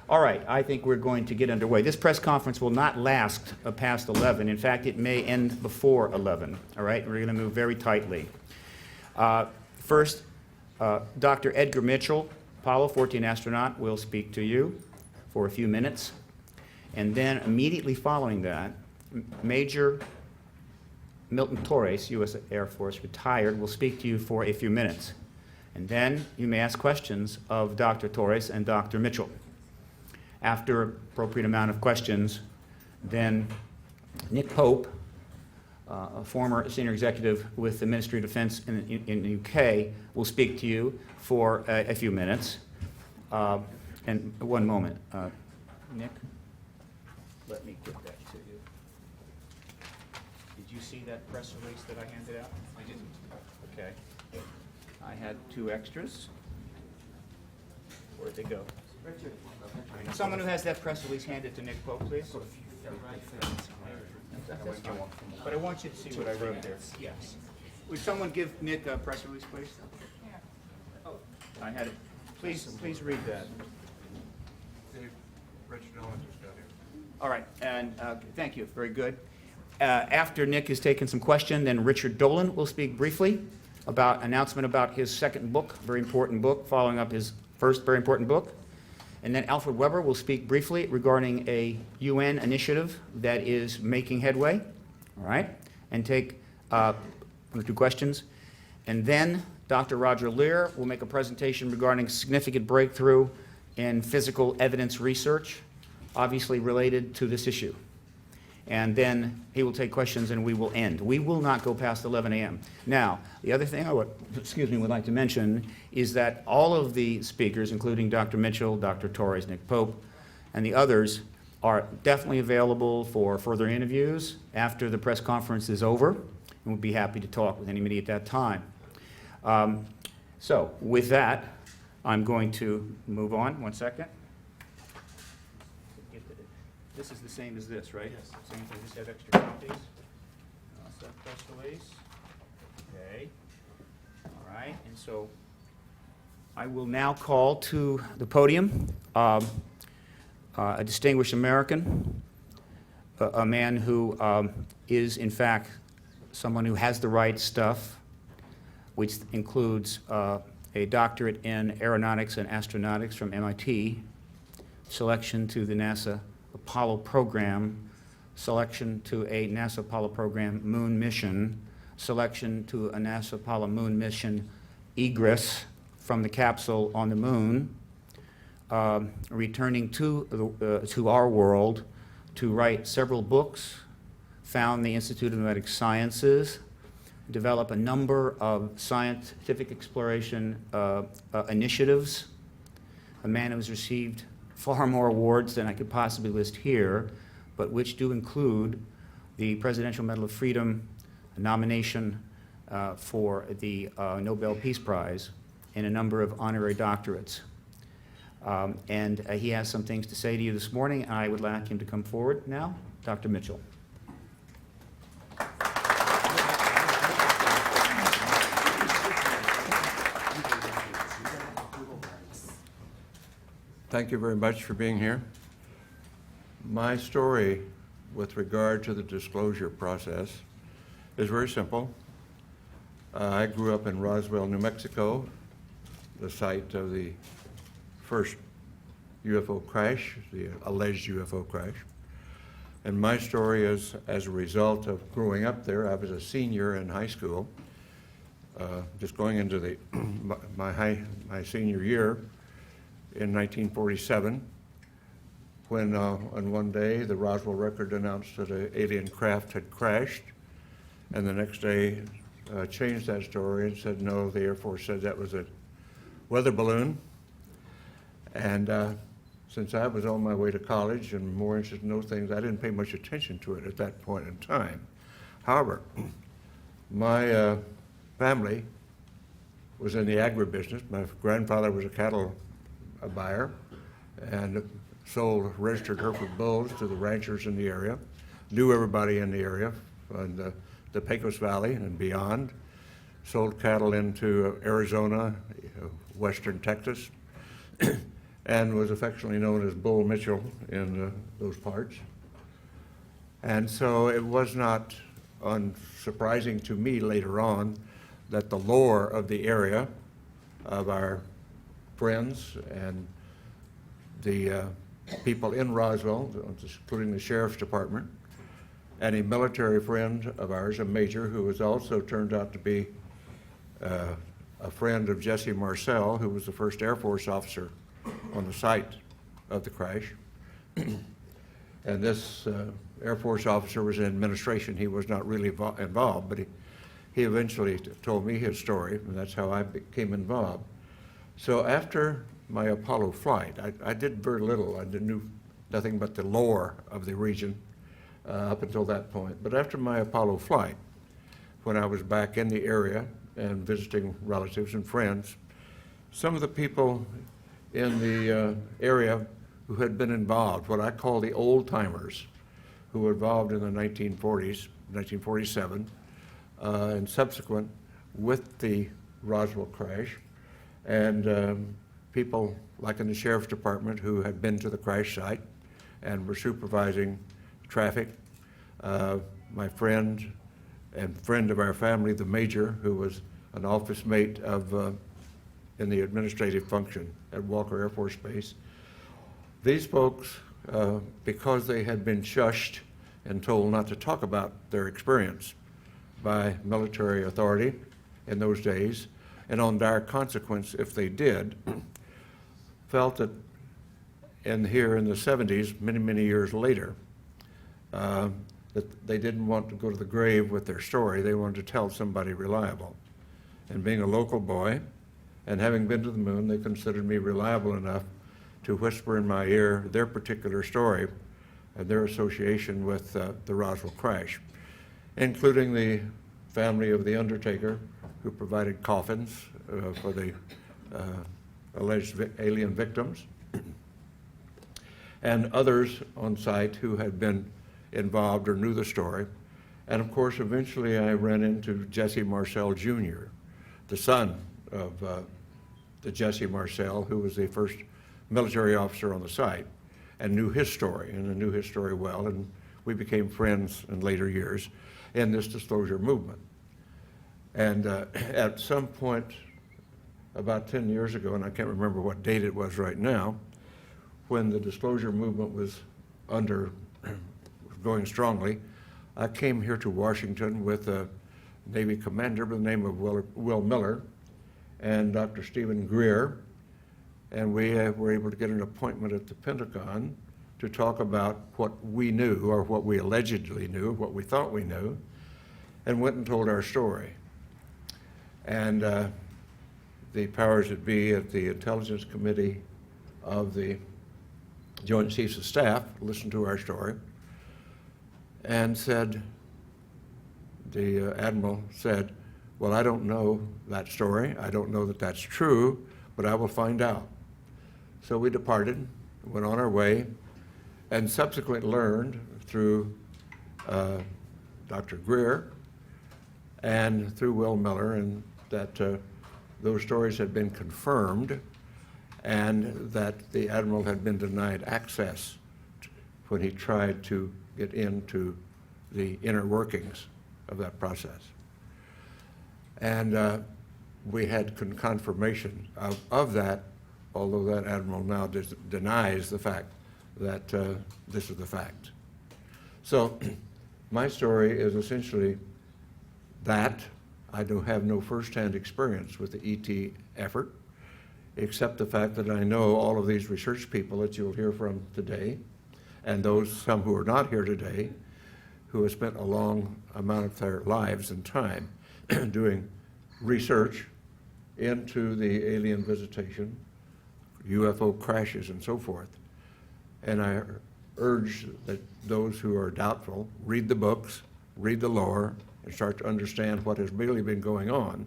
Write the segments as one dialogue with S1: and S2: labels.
S1: All right, I think we're going to get underway. This press conference will not last past 11. In fact, it may end before 11. All right, we're going to move very tightly. First, Dr. Edgar Mitchell, Apollo 14 astronaut, will speak to you for a few minutes. And then immediately following that, Major Milton Torres, U.S. Air Force, retired, will speak to you for a few minutes. And then you may ask questions of Dr. Torres and Dr. Mitchell. After appropriate amount of questions, then Nick Pope, a former senior executive with the Ministry of Defense in the UK, will speak to you for a few minutes. And one moment. Nick, let me get that to you. Did you see that press release that I handed out? I didn't. Okay. I had 2 extras. Where'd they go? Richard. Someone who has that press release, hand it to Nick Pope, please. But I want you to see what I wrote there. Yes. Would someone give Nick a press release, please? Oh, I had it. Please read that.
S2: Richard Dolan just got here.
S1: All right, and thank you. Very good. After Nick has taken some question, then Richard Dolan will speak briefly about announcement about his second book, very important book, following up his first very important book. And then Alfred Weber will speak briefly regarding a UN initiative that is making headway, all right, and take 2 questions. And then Dr. Roger Leir will make a presentation regarding significant breakthrough in physical evidence research, obviously related to this issue. And then he will take questions and we will end. We will not go past 11 a.m. Now, the other thing I would like to mention is that all of the speakers, including Dr. Mitchell, Dr. Torres, Nick Pope, and the others, are definitely available for further interviews after the press conference is over, and we'll be happy to talk with anybody at that time. So, with that, I'm going to move on. 1 second. This is the same as this, right? Yes. Same thing, just have extra copies. That press release. Okay. All right, and so I will now call to the podium a distinguished American, a man who is, in fact, someone who has the right stuff, which includes a doctorate in aeronautics and astronautics from MIT, selection to the NASA Apollo program, selection to a NASA Apollo program moon mission, selection to a NASA Apollo moon mission egress from the capsule on the moon, returning to our world to write several books, found the Institute of Medical Sciences, develop a number of scientific exploration initiatives, a man who has received far more awards than I could possibly list here, but which do include the Presidential Medal of Freedom, a nomination for the Nobel Peace Prize, and a number of honorary doctorates. And he has some things to say to you this morning. I would like him to come forward now. Dr. Mitchell.
S2: Thank you very much for being here. My story with regard to the disclosure process is very simple. I grew up in Roswell, New Mexico, the site of the first UFO crash, the alleged UFO crash. And my story is as a result of growing up there. I was a senior in high school, just going into my senior year in 1947, when on one day the Roswell Record announced that an alien craft had crashed, and the next day changed that story and said no, the Air Force said that was a weather balloon. And since I was on my way to college and more interested in those things, I didn't pay much attention to it at that point in time. However, my family was in the agribusiness. My grandfather was a cattle buyer and sold registered Hereford bulls to the ranchers in the area, knew everybody in the area, and the Pecos Valley and beyond, sold cattle into Arizona, western Texas, and was affectionately known as Bull Mitchell in those parts. And so it was not unsurprising to me later on that the lore of the area, of our friends and the people in Roswell, including the sheriff's department, and a military friend of ours, a major, who was also turned out to be a friend of Jesse Marcel, who was the first Air Force officer on the site of the crash. And this Air Force officer was in administration. He was not really involved, but he eventually told me his story, and that's how I became involved. So after my Apollo flight, I did very little. I knew nothing but the lore of the region up until that point. But after my Apollo flight, when I was back in the area and visiting relatives and friends, some of the people in the area who had been involved, what I call the old-timers, who were involved in the 1940s, 1947, and subsequent with the Roswell crash, and people like in the sheriff's department who had been to the crash site and were supervising traffic. My friend and friend of our family, the major, who was an office mate of in the administrative function at Walker Air Force Base. These folks, because they had been shushed and told not to talk about their experience by military authority in those days, and on dire consequence if they did, felt that here in the 70s, many, many years later, that they didn't want to go to the grave with their story. They wanted to tell somebody reliable. And being a local boy and having been to the moon, they considered me reliable enough to whisper in my ear their particular story and their association with the Roswell crash, including the family of the undertaker who provided coffins for the alleged alien victims, and others on site who had been involved or knew the story. And of course, eventually I ran into Jesse Marcel Jr., the son of the Jesse Marcel, who was the first military officer on the site, and knew his story, and I knew his story well, and we became friends in later years in this disclosure movement. And at some point, about 10 years ago, and I can't remember what date it was right now, when the disclosure movement was going strongly, I came here to Washington with a Navy commander by the name of Will Miller and Dr. Stephen Greer, and we were able to get an appointment at the Pentagon to talk about what we knew, or what we allegedly knew, what we thought we knew, and went and told our story. And the powers that be at the Intelligence Committee of the Joint Chiefs of Staff listened to our story and said, the Admiral said, well, I don't know that story. I don't know that that's true, but I will find out. So we departed, went on our way, and subsequently learned through Dr. Greer and through Will Miller, and that those stories had been confirmed, and that the Admiral had been denied access when he tried to get into the inner workings of that process. And we had confirmation of that, although that Admiral now denies the fact that this is the fact. So my story is essentially that. I do have no firsthand experience with the ET effort, except the fact that I know all of these research people that you'll hear from today, and some who are not here today, who have spent a long amount of their lives and time doing research into the alien visitation, UFO crashes, and so forth. And I urge that those who are doubtful read the books, read the lore, and start to understand what has really been going on,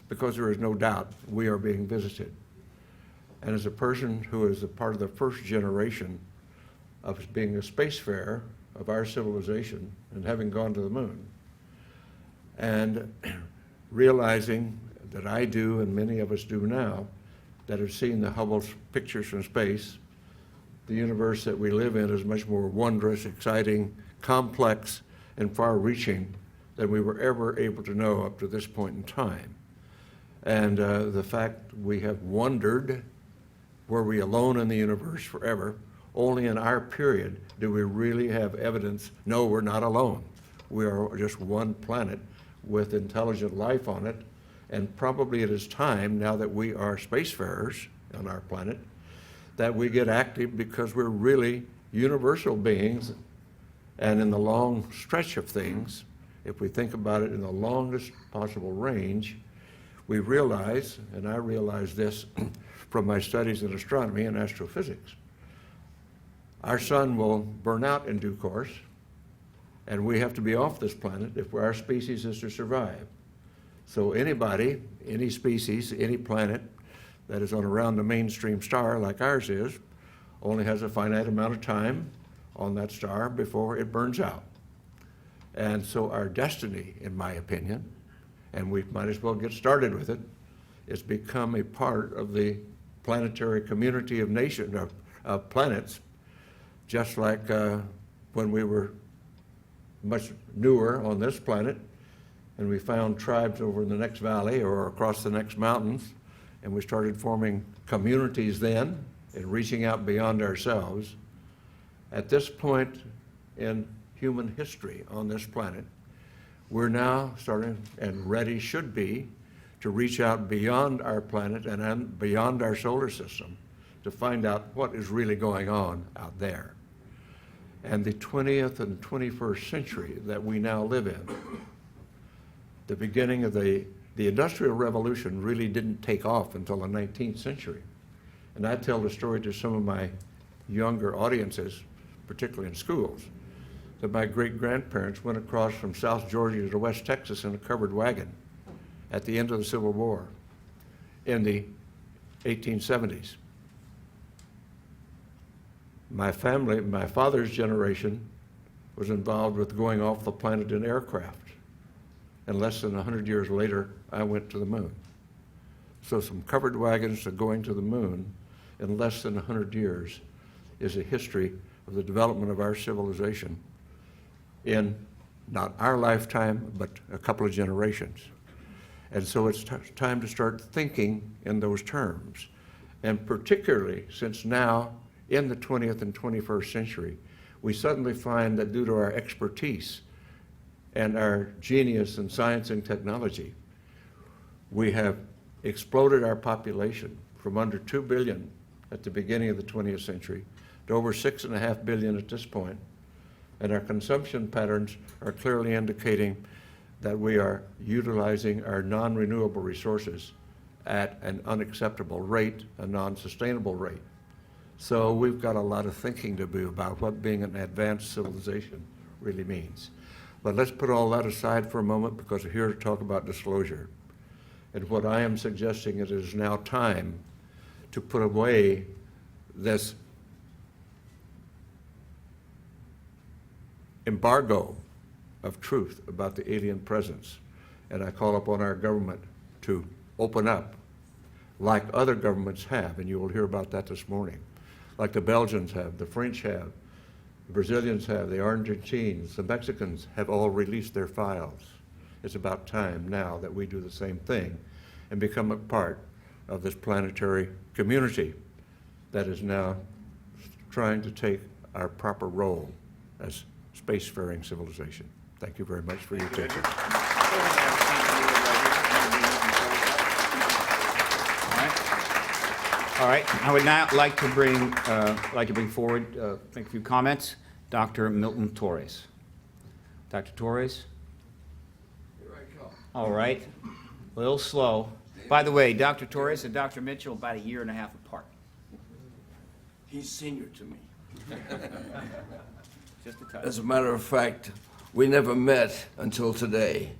S2: because there is no doubt we are being visited. And as a person who is a part of the first generation of being a spacefarer of our civilization and having gone to the moon, and realizing that I do and many of us do now, that have seen the Hubble pictures from space, the universe that we live in is much more wondrous, exciting, complex, and far-reaching than we were ever able to know up to this point in time. And the fact we have wondered, were we alone in the universe forever? Only in our period do we really have evidence, no, we're not alone. We are just one planet with intelligent life on it, and probably it is time, now that we are spacefarers on our planet, that we get active because we're really universal beings, and in the long stretch of things, if we think about it in the longest possible range, we realize, and I realize this from my studies in astronomy and astrophysics, our sun will burn out in due course, and we have to be off this planet if our species is to survive. So anybody, any species, any planet that is on around the mainstream star like ours is, only has a finite amount of time on that star before it burns out. And so our destiny, in my opinion, and we might as well get started with it, is become a part of the planetary community of planets, just like when we were much newer on this planet, and we found tribes over in the next valley or across the next mountains, and we started forming communities then and reaching out beyond ourselves. At this point in human history on this planet, we're now starting and ready should be to reach out beyond our planet and beyond our solar system to find out what is really going on out there. And the 20th and 21st century that we now live in, the beginning of the Industrial Revolution really didn't take off until the 19th century. And I tell the story to some of my younger audiences, particularly in schools, that my great-grandparents went across from South Georgia to West Texas in a covered wagon at the end of the Civil War in the 1870s. My family, my father's generation, was involved with going off the planet in aircraft. And less than 100 years later, I went to the moon. So from covered wagons to going to the moon in less than 100 years is a history of the development of our civilization in not our lifetime, but a couple of generations. And so it's time to start thinking in those terms. And particularly since now, in the 20th and 21st century, we suddenly find that due to our expertise and our genius in science and technology, we have exploded our population from under 2 billion at the beginning of the 20th century to over 6.5 billion at this point. And our consumption patterns are clearly indicating that we are utilizing our non-renewable resources at an unacceptable rate, a non-sustainable rate. So we've got a lot of thinking to do about what being an advanced civilization really means. But let's put all that aside for a moment because we're here to talk about disclosure. And what I am suggesting is it is now time to put away this embargo of truth about the alien presence. And I call upon our government to open up like other governments have, and you will hear about that this morning, like the Belgians have, the French have, the Brazilians have, the Argentines, the Mexicans have all released their files. It's about time now that we do the same thing and become a part of this planetary community that is now trying to take our proper role as spacefaring civilization. Thank you very much for your attention.
S1: All right. I would now like to bring forward, make a few comments, Dr. Milton Torres. Dr. Torres?
S3: Here I come.
S1: All right. A little slow. By the way, Dr. Torres and Dr. Mitchell about 1.5 years apart.
S3: He's senior to me.
S1: Just a touch.
S3: As a matter of fact, we never met until today,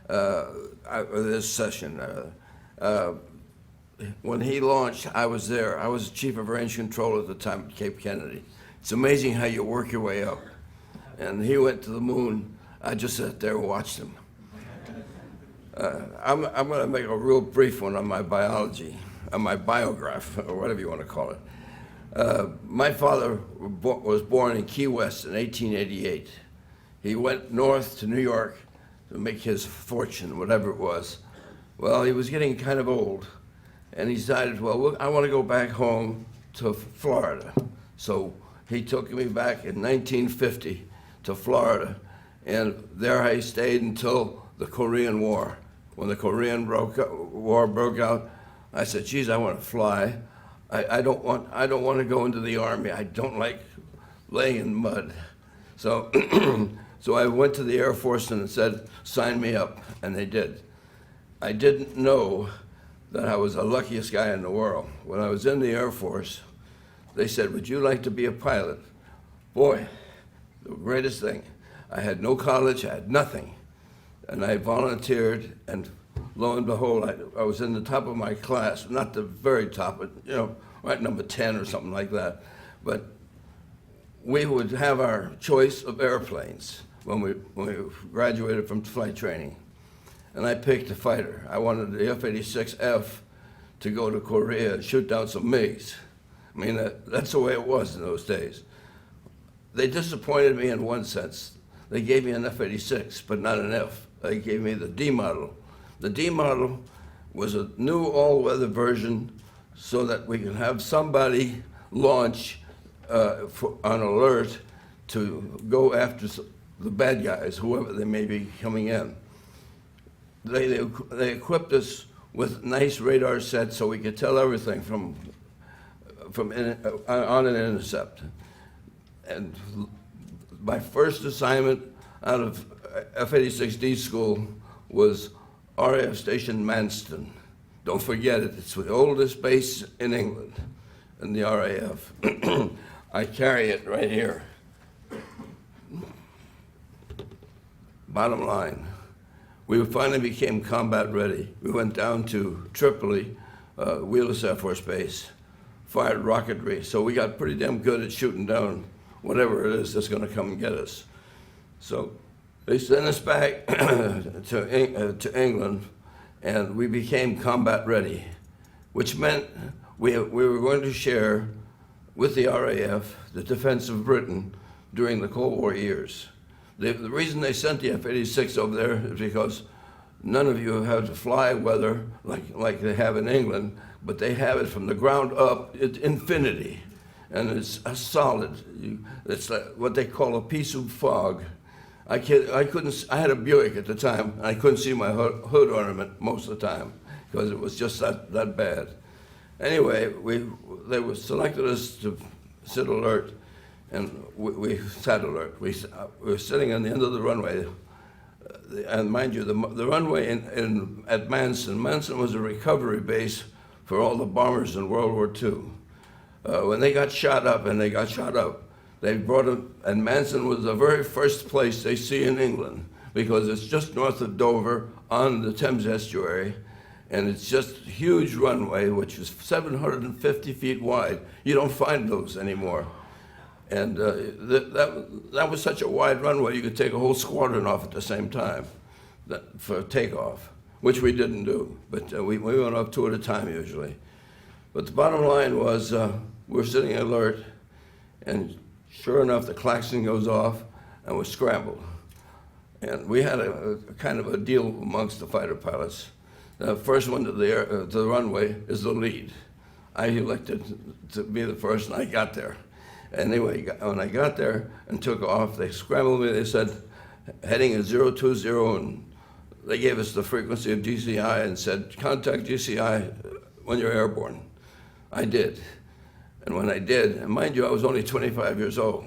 S3: this session. When he launched, I was there. I was chief of range control at the time at Cape Kennedy. It's amazing how you work your way up. And he went to the moon. I just sat there and watched him. I'm going to make a real brief one on my biology. my biograph, or whatever you want to call it. My father was born in Key West in 1888. He went north to New York to make his fortune, whatever it was. Well, he was getting kind of old, and he decided, well, I want to go back home to Florida. So he took me back in 1950 to Florida, and there I stayed until the Korean War. When the Korean War broke out, I said, geez, I want to fly. I don't want to go into the Army. I don't like laying in mud. So, so I went to the Air Force and said, sign me up, and they did. I didn't know that I was the luckiest guy in the world. When I was in the Air Force, they said, would you like to be a pilot? Boy, the greatest thing. I had no college, I had nothing. And I volunteered, and lo and behold, I was in the top of my class, not the very top, but right number 10 or something like that. But we would have our choice of airplanes when we graduated from flight training. And I picked a fighter. I wanted the F-86F to go to Korea and shoot down some MiGs. I mean, that's the way it was in those days. They disappointed me in one sense. They gave me an F-86, but not an F. They gave me the D model. The D model was a new all-weather version so that we could have somebody launch on alert to go after the bad guys, whoever they may be coming in. They equipped us with nice radar sets so we could tell everything from on an intercept. And my first assignment out of F-86D school was RAF Station Manston. Don't forget it, it's the oldest base in England, in the RAF. I carry it right here. Bottom line, we finally became combat ready. We went down to Tripoli, Wheelers Air Force Base, fired rocketry, so we got pretty damn good at shooting down whatever it is that's gonna come and get us. So they sent us back to England, and we became combat ready, which meant we were going to share with the RAF the defense of Britain during the Cold War years. The reason they sent the F-86 over there is because none of you have to fly weather like they have in England, but they have it from the ground up at infinity. And it's a solid, it's like what they call a piece of fog. I had a Buick at the time, and I couldn't see my hood ornament most of the time because it was just that bad. Anyway, they selected us to sit alert, and we sat alert. We were sitting on the end of the runway, and mind you, the runway at Manson was a recovery base for all the bombers in World War II. When they got shot up, they brought them, and Manson was the very first place they see in England because it's just north of Dover on the Thames estuary, and it's just a huge runway, which is 750 feet wide. You don't find those anymore. And that was such a wide runway, you could take a whole squadron off at the same time for takeoff, which we didn't do, but we went up two at a time usually. But the bottom line was we're sitting alert, and sure enough, the klaxon goes off, and we're scrambled. And we had a kind of a deal amongst the fighter pilots. The first one to the runway is the lead. I elected to be the first, and I got there. Anyway, when I got there and took off, they scrambled me. They said, heading at 020, and they gave us the frequency of GCI and said, contact GCI when you're airborne. I did. And when I did, and mind you, I was only 25 years old.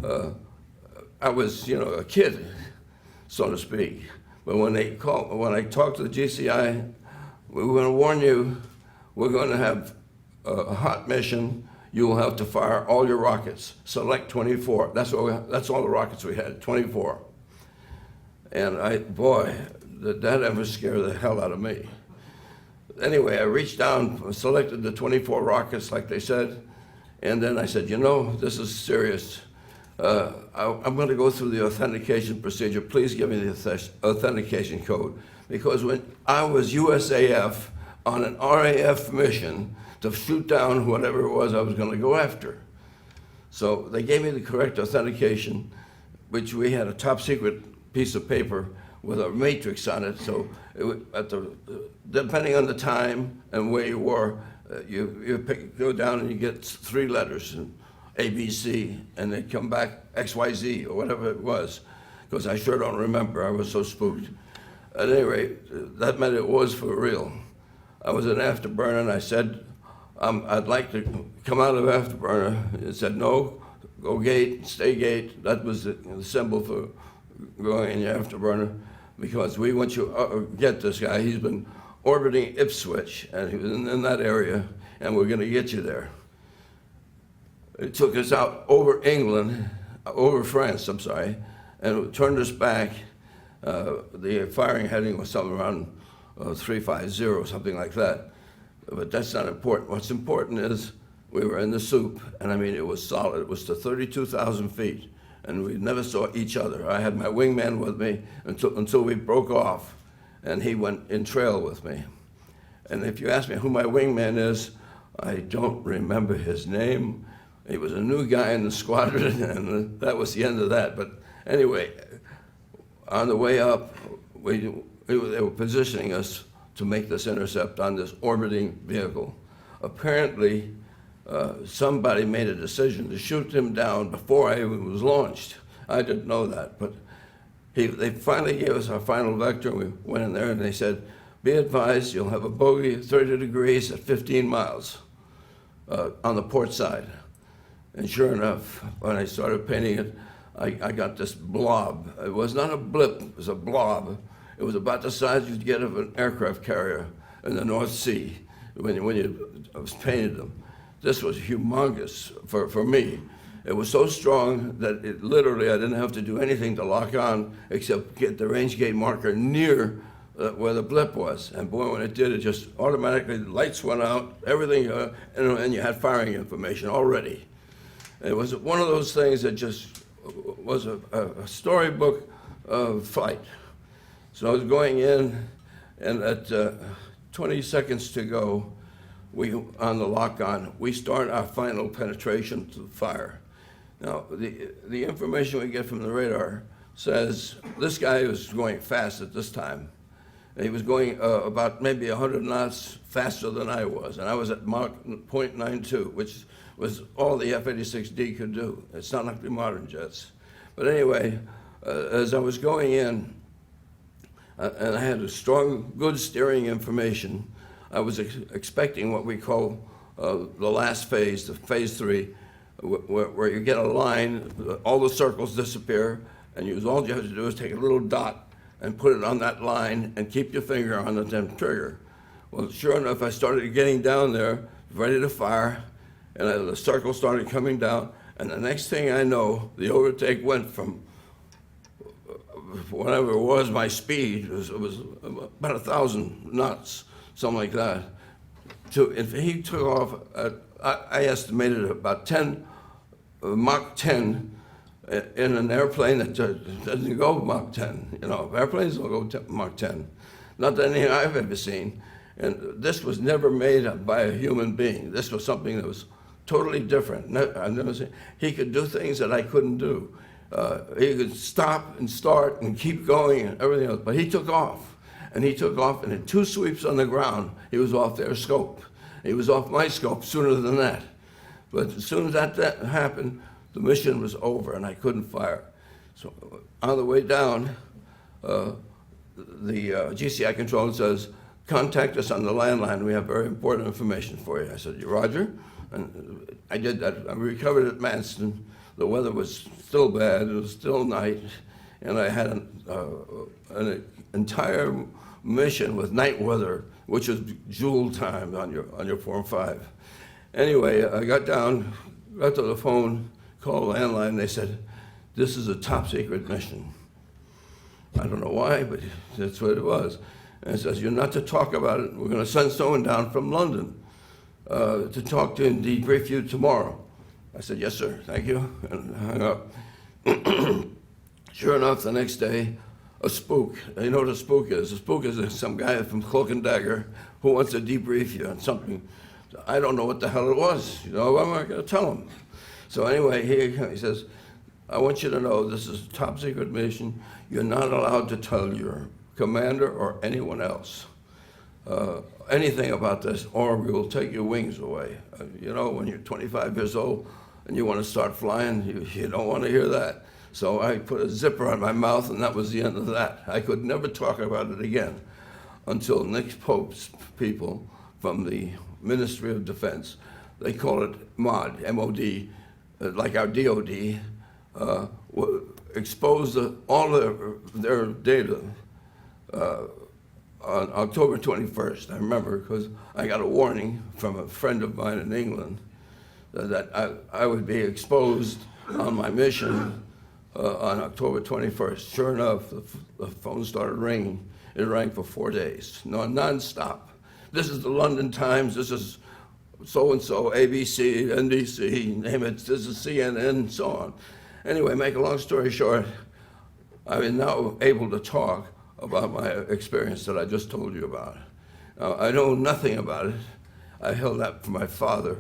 S3: I was, a kid, so to speak. But when I talked to the GCI, we were going to warn you, we're going to have a hot mission. You will have to fire all your rockets. Select 24. That's all the rockets we had, 24. And that ever scared the hell out of me. Anyway, I reached down, selected the 24 rockets like they said, and then I said, this is serious. I'm going to go through the authentication procedure. Please give me the authentication code. Because when I was USAF, on an RAF mission to shoot down whatever it was I was going to go after. So they gave me the correct authentication, which we had a top secret piece of paper with a matrix on it. So depending on the time and where you were, go down and you get 3 letters, and A, B, C, and they come back X, Y, Z, or whatever it was, because I sure don't remember. I was so spooked. At any rate, that meant it was for real. I was an afterburner, and I said, I'd like to come out of afterburner. It said, no, go gate, stay gate. That was the symbol for going in your afterburner, because we want you get this guy. He's been orbiting Ipswich, and he was in that area, and we're going to get you there. It took us out over England, over France, I'm sorry, and it turned us back. The firing heading was something around 350, something like that. But that's not important. What's important is we were in the soup, and I mean, it was solid. It was to 32,000 feet, and we never saw each other. I had my wingman with me until we broke off, and he went in trail with me. And if you ask me who my wingman is, I don't remember his name. He was a new guy in the squadron, and that was the end of that. But anyway, on the way up, they were positioning us to make this intercept on this orbiting vehicle. Apparently, somebody made a decision to shoot him down before I even was launched. I didn't know that, but they finally gave us our final vector, and we went in there, and they said, be advised, you'll have a bogey at 30 degrees at 15 miles on the port side. And sure enough, when I started painting it, I got this blob. It was not a blip, it was a blob. It was about the size you'd get of an aircraft carrier in the North Sea when you painted them. This was humongous for me. It was so strong that it literally, I didn't have to do anything to lock on except get the range gate marker near where the blip was. And boy, when it did, it just automatically, the lights went out, everything, and you had firing information already. It was one of those things that just was a storybook flight. So I was going in, and at 20 seconds to go, on the lock-on, we start our final penetration to fire. Now, the information we get from the radar says this guy was going fast at this time. He was going about maybe 100 knots faster than I was, and I was at Mach 0.92, which was all the F-86D could do. It's not like the modern jets. But anyway, as I was going in, and I had a strong, good steering information, I was expecting what we call the last phase, the phase 3, where you get a line, all the circles disappear, and all you have to do is take a little dot and put it on that line and keep your finger on the damn trigger. Well, sure enough, I started getting down there, ready to fire, and the circle started coming down, and the next thing I know, the overtake went from whatever it was, my speed, it was about 1,000 knots, something like that. If he took off, I estimated about 10, Mach 10, in an airplane that doesn't go Mach 10. You know, airplanes don't go Mach 10. Not that anything I've ever seen. And this was never made by a human being. This was something that was totally different. I've never seen. He could do things that I couldn't do. He could stop and start and keep going and everything else. But he took off. And he took off, and in 2 sweeps on the ground, he was off their scope. He was off my scope sooner than that. But as soon as that happened, the mission was over, and I couldn't fire. So on the way down, the GCI controller says, contact us on the landline. We have very important information for you. I said, Roger. And I did that. I recovered at Manston. The weather was still bad. It was still night. And I had an entire mission with night weather, which is Joule time on your Form 5. Anyway, I got down, got to the phone, called the landline, and they said, this is a top secret mission. I don't know why, but that's what it was. And it says, you're not to talk about it. We're going to send someone down from London to talk to and debrief you tomorrow. I said, yes, sir, thank you, and hung up. Sure enough, the next day, a spook. You know what a spook is? A spook is some guy from Cloak and Dagger who wants to debrief you on something. I don't know what the hell it was. You know, what am I going to tell him? So anyway, he says, I want you to know this is a top secret mission. You're not allowed to tell your commander or anyone else anything about this, or we will take your wings away. You know, when you're 25 years old and you want to start flying, you don't want to hear that. So I put a zipper on my mouth, and that was the end of that. I could never talk about it again until Nick Pope's people from the Ministry of Defense, they call it MOD, M-O-D, like our DOD, exposed all their data on October 21st. I remember because I got a warning from a friend of mine in England that I would be exposed on my mission on October 21st. Sure enough, the phone started ringing. It rang for 4 days, non-stop. This is the London Times, this is so-and-so, ABC, NBC, name it, this is CNN, and so on. Anyway, make a long story short, I am now able to talk about my experience that I just told you about. I know nothing about it. I held that for my father,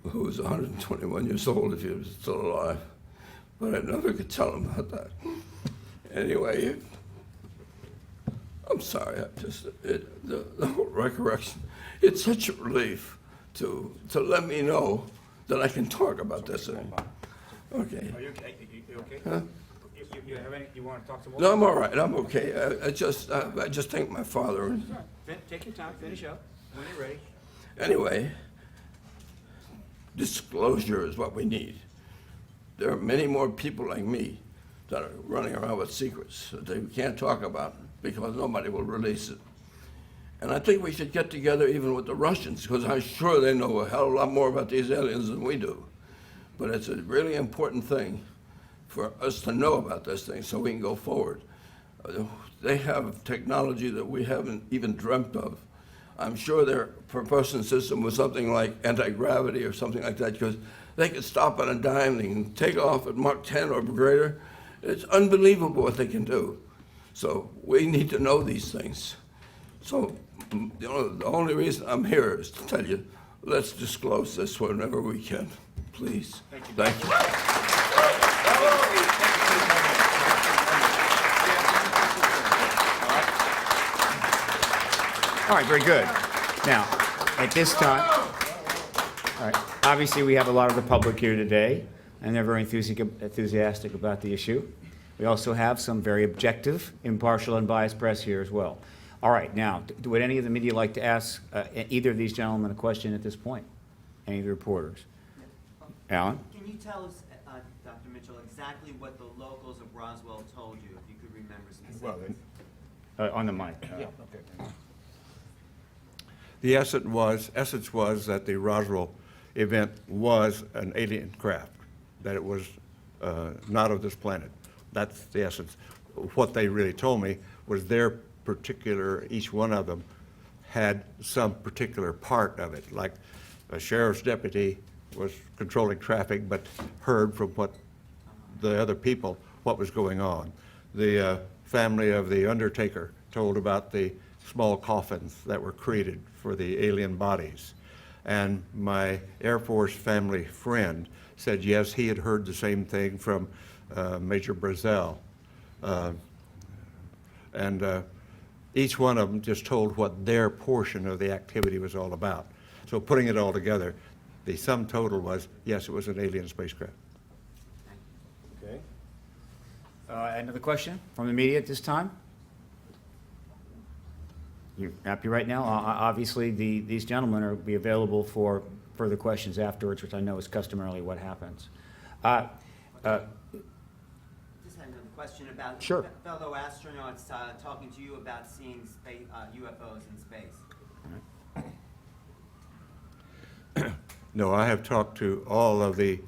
S3: who was 121 years old if he was still alive, but I never could tell him about that. Anyway, I'm sorry, the whole recollection, it's such a relief to let me know that I can talk about this thing. Okay.
S1: Are you okay? You okay?
S3: Huh?
S1: You have any, you want to talk to?
S3: No, I'm all right, I'm okay. I just thank my father.
S1: Take your time, finish up when you're ready.
S3: Anyway, disclosure is what we need. There are many more people like me that are running around with secrets that they can't talk about because nobody will release it. And I think we should get together even with the Russians, because I'm sure they know a hell of a lot more about these aliens than we do. But it's a really important thing for us to know about this thing so we can go forward. They have technology that we haven't even dreamt of. I'm sure their propulsion system was something like anti-gravity or something like that, because they can stop on a dime, they can take off at Mach 10 or greater. It's unbelievable what they can do. So we need to know these things. So the only reason I'm here is to tell you, let's disclose this whenever we can, please.
S1: Thank you.
S3: Thank you.
S1: All right, very good. Now, at this time, all right, obviously we have a lot of the public here today, and they're very enthusiastic about the issue. We also have some very objective, impartial, and biased press here as well. All right, now, would any of the media like to ask either of these gentlemen a question at this point? Any of the reporters? Alan?
S4: Can you tell us, Dr. Mitchell, exactly what the locals of Roswell told you, if you could remember specifically?
S1: On the mic.
S2: Okay. The essence was that the Roswell event was an alien craft, that it was not of this planet. That's the essence. What they really told me was their particular, each one of them had some particular part of it, like a sheriff's deputy was controlling traffic but heard from what the other people what was going on. The family of the undertaker told about the small coffins that were created for the alien bodies. And my Air Force family friend said, yes, he had heard the same thing from Major Brazel. Each one of them just told what their portion of the activity was all about. So putting it all together, the sum total was, yes, it was an alien spacecraft.
S1: Okay. Another question from the media at this time? You happy right now? Obviously, these gentlemen will be available for further questions afterwards, which I know is customarily what happens.
S4: Just had another question about
S1: Sure.
S4: fellow astronauts talking to you about seeing space, UFOs in space.
S2: No, I have talked to all of the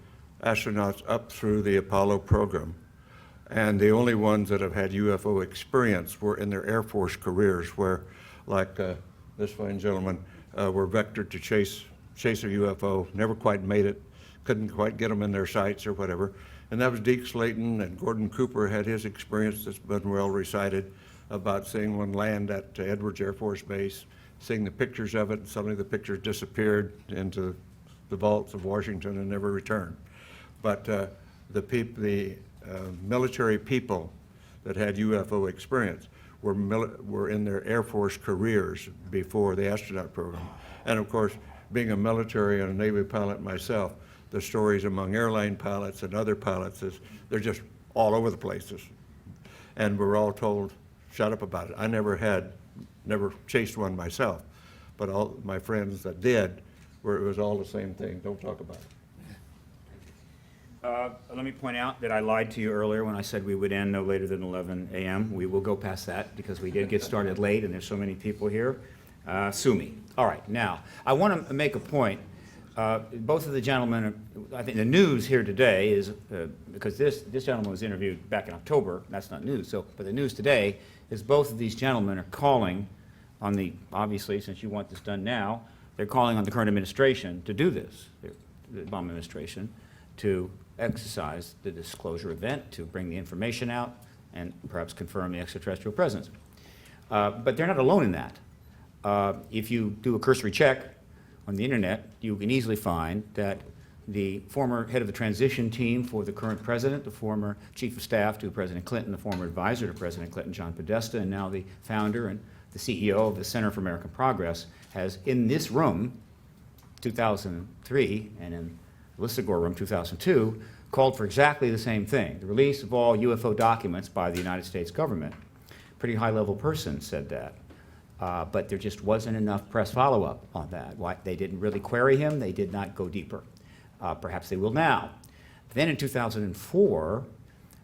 S2: astronauts up through the Apollo program, and the only ones that have had UFO experience were in their Air Force careers, where, like this fine gentleman, were vectored to chase a UFO, never quite made it, couldn't quite get them in their sights or whatever. And that was Deke Slayton, and Gordon Cooper had his experience that's been well recited. about seeing one land at Edwards Air Force Base, seeing the pictures of it, and suddenly the pictures disappeared into the vaults of Washington and never returned. But the military people that had UFO experience were in their Air Force careers before the astronaut program. And of course, being a military and a Navy pilot myself, the stories among airline pilots and other pilots they're just all over the places. And we're all told, shut up about it. I never chased one myself, but all my friends that did, where it was all the same thing, don't talk about it.
S1: Let me point out that I lied to you earlier when I said we would end no later than 11 a.m. We will go past that because we did get started late and there's so many people here. Sue me. All right, now, I want to make a point. Both of the gentlemen, I think the news here today is, because this gentleman was interviewed back in October, that's not news, but the news today is both of these gentlemen are calling on the, obviously, since you want this done now, they're calling on the current administration to do this, the Obama administration, to exercise the disclosure event, to bring the information out, and perhaps confirm the extraterrestrial presence. But they're not alone in that. If you do a cursory check on the internet, you can easily find that the former head of the transition team for the current president, the former chief of staff to President Clinton, the former advisor to President Clinton, John Podesta, and now the founder and the CEO of the Center for American Progress, has in this room, 2003, and in the Lissagore room, 2002, called for exactly the same thing, the release of all UFO documents by the United States government. Pretty high-level person said that. But there just wasn't enough press follow-up on that. They didn't really query him. They did not go deeper. Perhaps they will now. Then in 2004,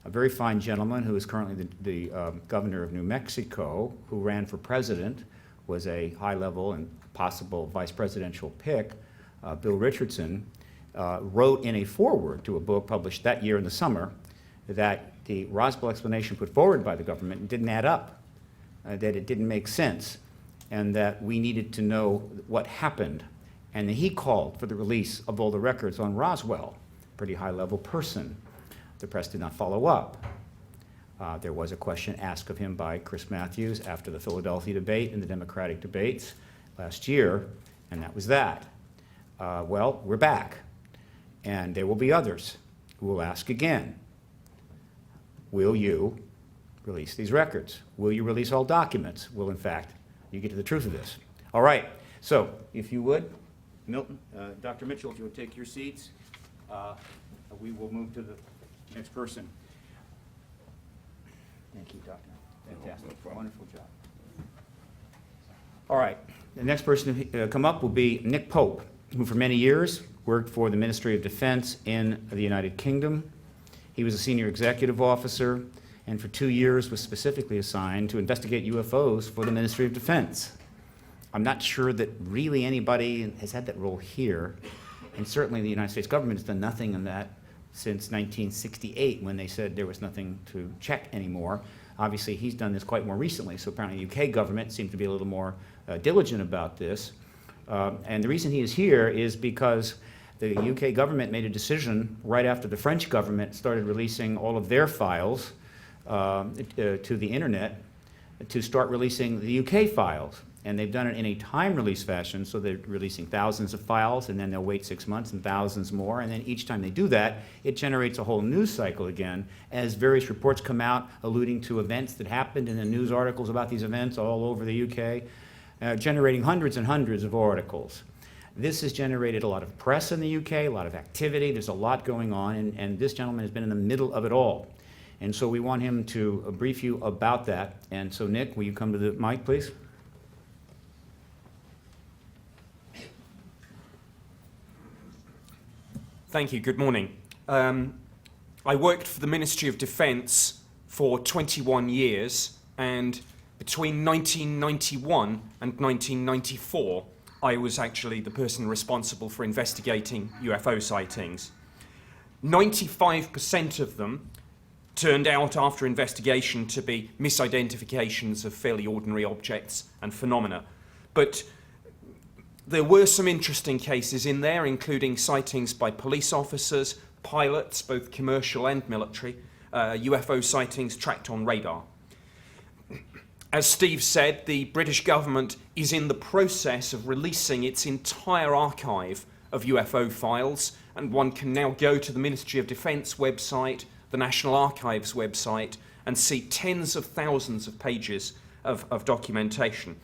S1: a very fine gentleman who is currently the governor of New Mexico, who ran for president, was a high-level and possible vice presidential pick, Bill Richardson, wrote in a foreword to a book published that year in the summer that the Roswell explanation put forward by the government didn't add up, that it didn't make sense, and that we needed to know what happened. And he called for the release of all the records on Roswell, pretty high-level person. The press did not follow up. There was a question asked of him by Chris Matthews after the Philadelphia debate and the Democratic debates last year, and that was that. Well, we're back, and there will be others who will ask again, will you release these records? Will you release all documents? Will, in fact, you get to the truth of this? All right, so if you would, Milton, Dr. Mitchell, if you would take your seats, we will move to the next person. Thank you, Doctor. Fantastic. Wonderful job. All right, the next person to come up will be Nick Pope, who for many years worked for the Ministry of Defense in the United Kingdom. He was a senior executive officer and for 2 years was specifically assigned to investigate UFOs for the Ministry of Defense. I'm not sure that really anybody has had that role here, and certainly the United States government has done nothing on that since 1968 when they said there was nothing to check anymore. Obviously, he's done this quite more recently, so apparently the UK government seems to be a little more diligent about this. And the reason he is here is because the UK government made a decision right after the French government started releasing all of their files to the internet to start releasing the UK files. And they've done it in a time release fashion, so they're releasing thousands of files, and then they'll wait 6 months and thousands more, and then each time they do that, it generates a whole news cycle again as various reports come out alluding to events that happened in the news articles about these events all over the UK, generating hundreds and hundreds of articles. This has generated a lot of press in the UK, a lot of activity, there's a lot going on, and this gentleman has been in the middle of it all. And so we want him to brief you about that. And so Nick, will you come to the mic, please?
S5: Thank you. Good morning. I worked for the Ministry of Defense for 21 years, and between 1991 and 1994, I was actually the person responsible for investigating UFO sightings. 95% of them turned out after investigation to be misidentifications of fairly ordinary objects and phenomena. But there were some interesting cases in there, including sightings by police officers, pilots, both commercial and military, UFO sightings tracked on radar. As Steve said, the British government is in the process of releasing its entire archive of UFO files, and one can now go to the Ministry of Defence website, the National Archives website, and see tens of thousands of pages of documentation.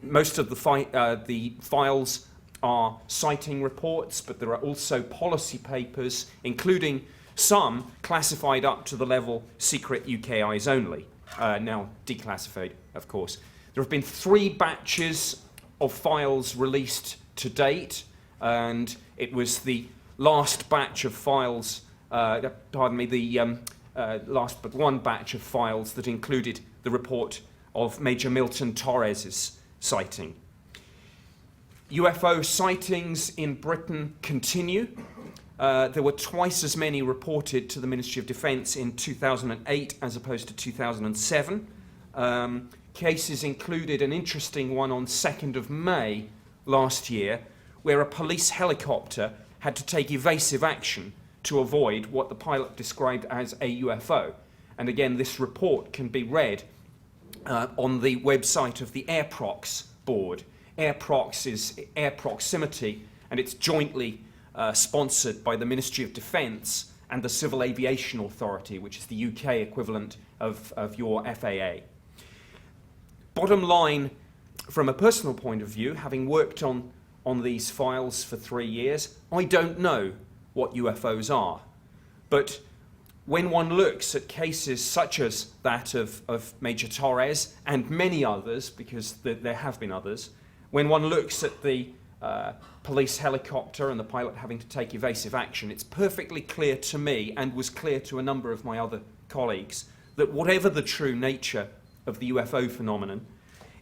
S5: Most of the files are sighting reports, but there are also policy papers, including some classified up to the level secret UK eyes only, now declassified, of course. There have been 3 batches of files released to date, and it was the last batch of files, last but one batch of files that included the report of Major Milton Torres' sighting. UFO sightings in Britain continue. There were twice as many reported to the Ministry of Defence in 2008 as opposed to 2007. Cases included an interesting one on 2nd of May last year, where a police helicopter had to take evasive action to avoid what the pilot described as a UFO. And again, this report can be read on the website of the AirProx board. AirProx is air proximity, and it's jointly sponsored by the Ministry of Defence and the Civil Aviation Authority, which is the UK equivalent of your FAA. Bottom line, from a personal point of view, having worked on these files for 3 years, I don't know what UFOs are. But when one looks at cases such as that of Major Torres and many others, because there have been others, when one looks at the police helicopter and the pilot having to take evasive action, it's perfectly clear to me, and was clear to a number of my other colleagues, that whatever the true nature of the UFO phenomenon,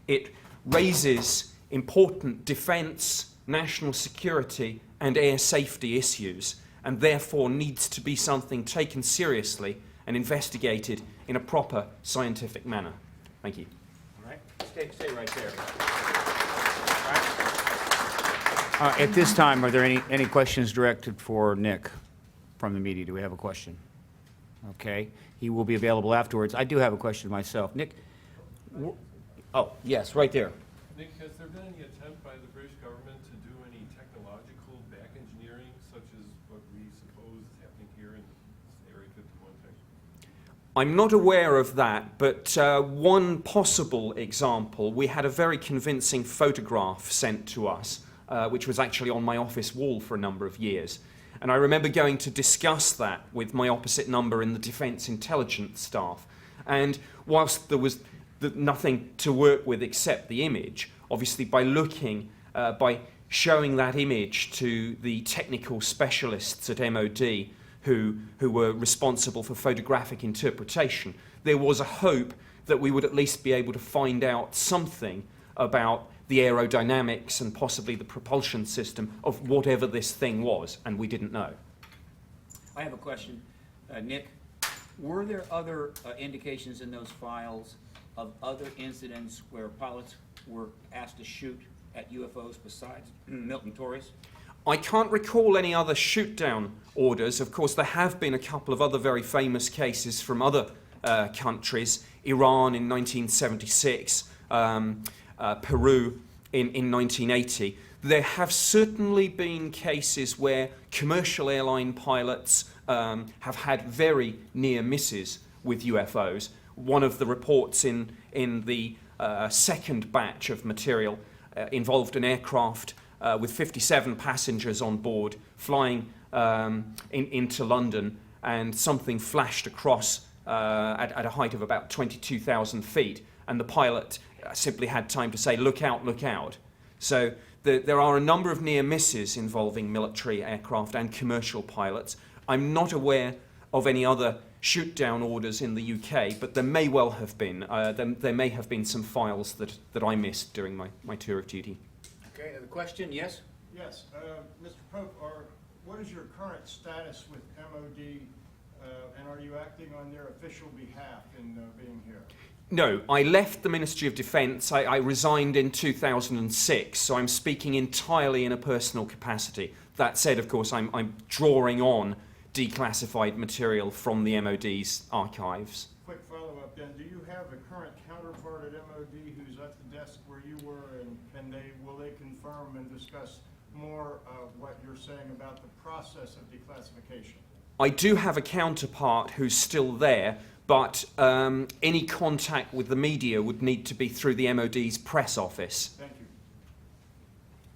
S5: it raises important defence, national security and air safety issues, and therefore needs to be something taken seriously and investigated in a proper scientific manner. Thank you.
S1: All right, stay right there. All right. At this time, are there any questions directed for Nick from the media? Do we have a question? Okay, he will be available afterwards. I do have a question myself. Nick, oh, yes, right there.
S6: Nick, has there been any attempt by the British government to do any technological back engineering, such as what we suppose is happening here in Area 51 thing?
S5: I'm not aware of that, but one possible example, we had a very convincing photograph sent to us, which was actually on my office wall for a number of years. And I remember going to discuss that with my opposite number in the Defence Intelligence staff. And whilst there was nothing to work with except the image, obviously by showing that image to the technical specialists at MOD who were responsible for photographic interpretation, there was a hope that we would at least be able to find out something about the aerodynamics and possibly the propulsion system of whatever this thing was, and we didn't know.
S1: I have a question. Nick, were there other indications in those files of other incidents where pilots were asked to shoot at UFOs besides Milton Torres?
S5: I can't recall any other shoot-down orders. Of course, there have been a couple of other very famous cases from other countries. Iran in 1976, Peru in 1980. There have certainly been cases where commercial airline pilots have had very near misses with UFOs. One of the reports in the second batch of material involved an aircraft with 57 passengers on board flying into London, and something flashed across at a height of about 22,000 feet, and the pilot simply had time to say, "Look out, look out." So there are a number of near misses involving military aircraft and commercial pilots. I'm not aware of any other shoot-down orders in the UK, but there may well have been. There may have been some files that I missed during my tour of duty.
S1: Okay, the question, yes?
S7: Yes, Mr. Pope, what is your current status with MOD, and are you acting on their official behalf in being here?
S5: No, I left the Ministry of Defence. I resigned in 2006, so I'm speaking entirely in a personal capacity. That said, of course, I'm drawing on declassified material from the MOD's archives.
S7: Quick follow-up. interrupt then. Do you have a current counterpart at MOD who's at the desk where you were, and will they confirm and discuss more of what you're saying about the process of declassification?
S5: I do have a counterpart who's still there, but any contact with the media would need to be through the MOD's press office.
S7: Thank you.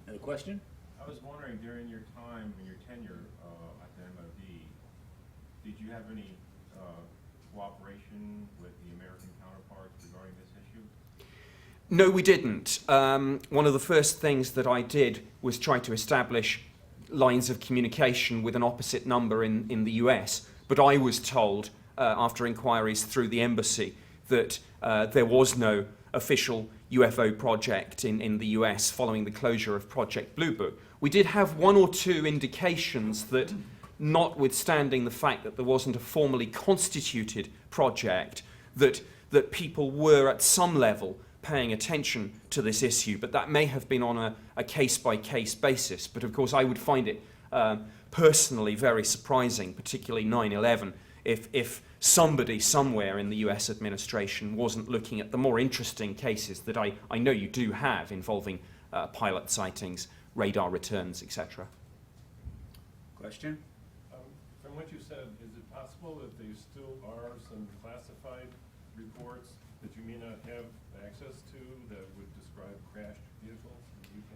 S1: Another question?
S8: I was wondering, during your time, your tenure at the MOD, did you have any cooperation with the American counterparts regarding this issue?
S5: No, we didn't. One of the first things that I did was try to establish lines of communication with an opposite number in the US, but I was told, after inquiries through the embassy, that there was no official UFO project in the US following the closure of Project Blue Book. We did have one or two indications that, notwithstanding the fact that there wasn't a formally constituted project, that people were at some level paying attention to this issue, but that may have been on a case-by-case basis. But of course I would find it personally very surprising, particularly 9/11, if somebody somewhere in the US administration wasn't looking at the more interesting cases that I know you do have involving pilot sightings, radar returns, etc.
S1: Question?
S6: From what you said, is it possible that there still are some classified reports that you may not have access to that would describe crashed vehicles in the UK?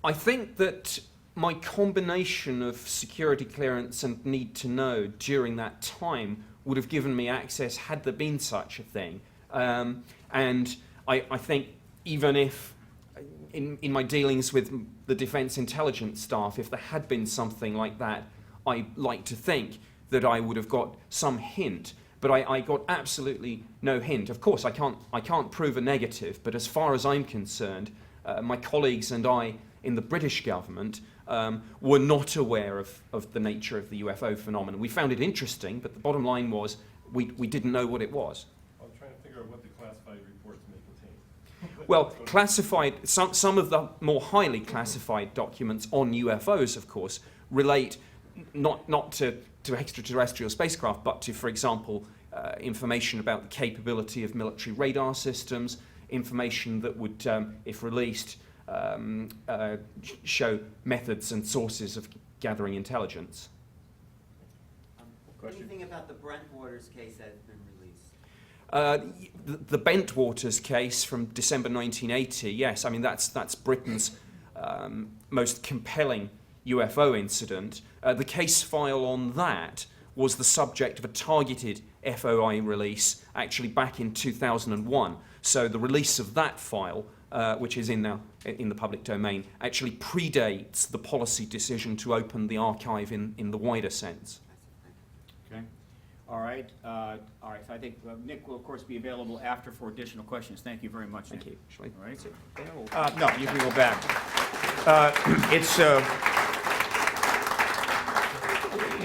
S5: I think that my combination of security clearance and need to know during that time would have given me access had there been such a thing. And I think even if, in my dealings with the Defence Intelligence staff, if there had been something like that, I like to think that I would have got some hint. But I got absolutely no hint. Of course, I can't prove a negative, but as far as I'm concerned, my colleagues and I in the British government were not aware of the nature of the UFO phenomenon. We found it interesting, but the bottom line was we didn't know what it was.
S6: I'm trying to figure out what the classified reports may contain.
S5: Well, classified, some of the more highly classified documents on UFOs, of course, relate not to extraterrestrial spacecraft, but to, for example, information about the capability of military radar systems, information that would, if released, show methods and sources of gathering intelligence.
S4: Anything about the Brentwaters case that has been released?
S5: The Bentwaters case from December 1980, yes, I mean that's Britain's most compelling UFO incident. The case file on that was the subject of a targeted FOI release actually back in 2001. So the release of that file, which is in the public domain, actually predates the policy decision to open the archive in the wider sense.
S1: Okay. All right. So I think Nick will, of course, be available after for additional questions. Thank you very much, Nick.
S5: Thank you. Shall I
S1: All right.
S5: sit there or-
S1: No, you can go back.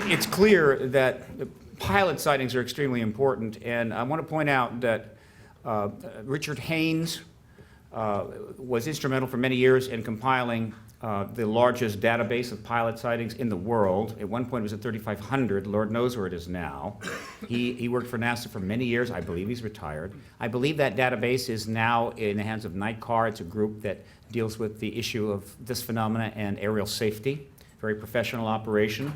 S1: It's clear that the pilot sightings are extremely important, and I want to point out that Richard Haynes was instrumental for many years in compiling the largest database of pilot sightings in the world. At one point it was at 3,500. Lord knows where it is now. He worked for NASA for many years. I believe he's retired. I believe that database is now in the hands of NICAR. It's a group that deals with the issue of this phenomena and aerial safety. Very professional operation.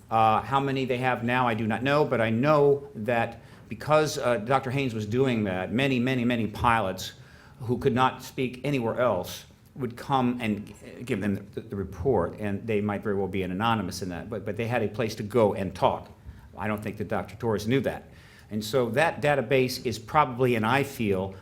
S1: How many they have now, I do not know, but I know that because Dr. Haynes was doing that, many pilots who could not speak anywhere else would come and give them the report, and they might very well be anonymous in that, but they had a place to go and talk. I don't think that Dr. Torres knew that. And so that database is probably, and I feel,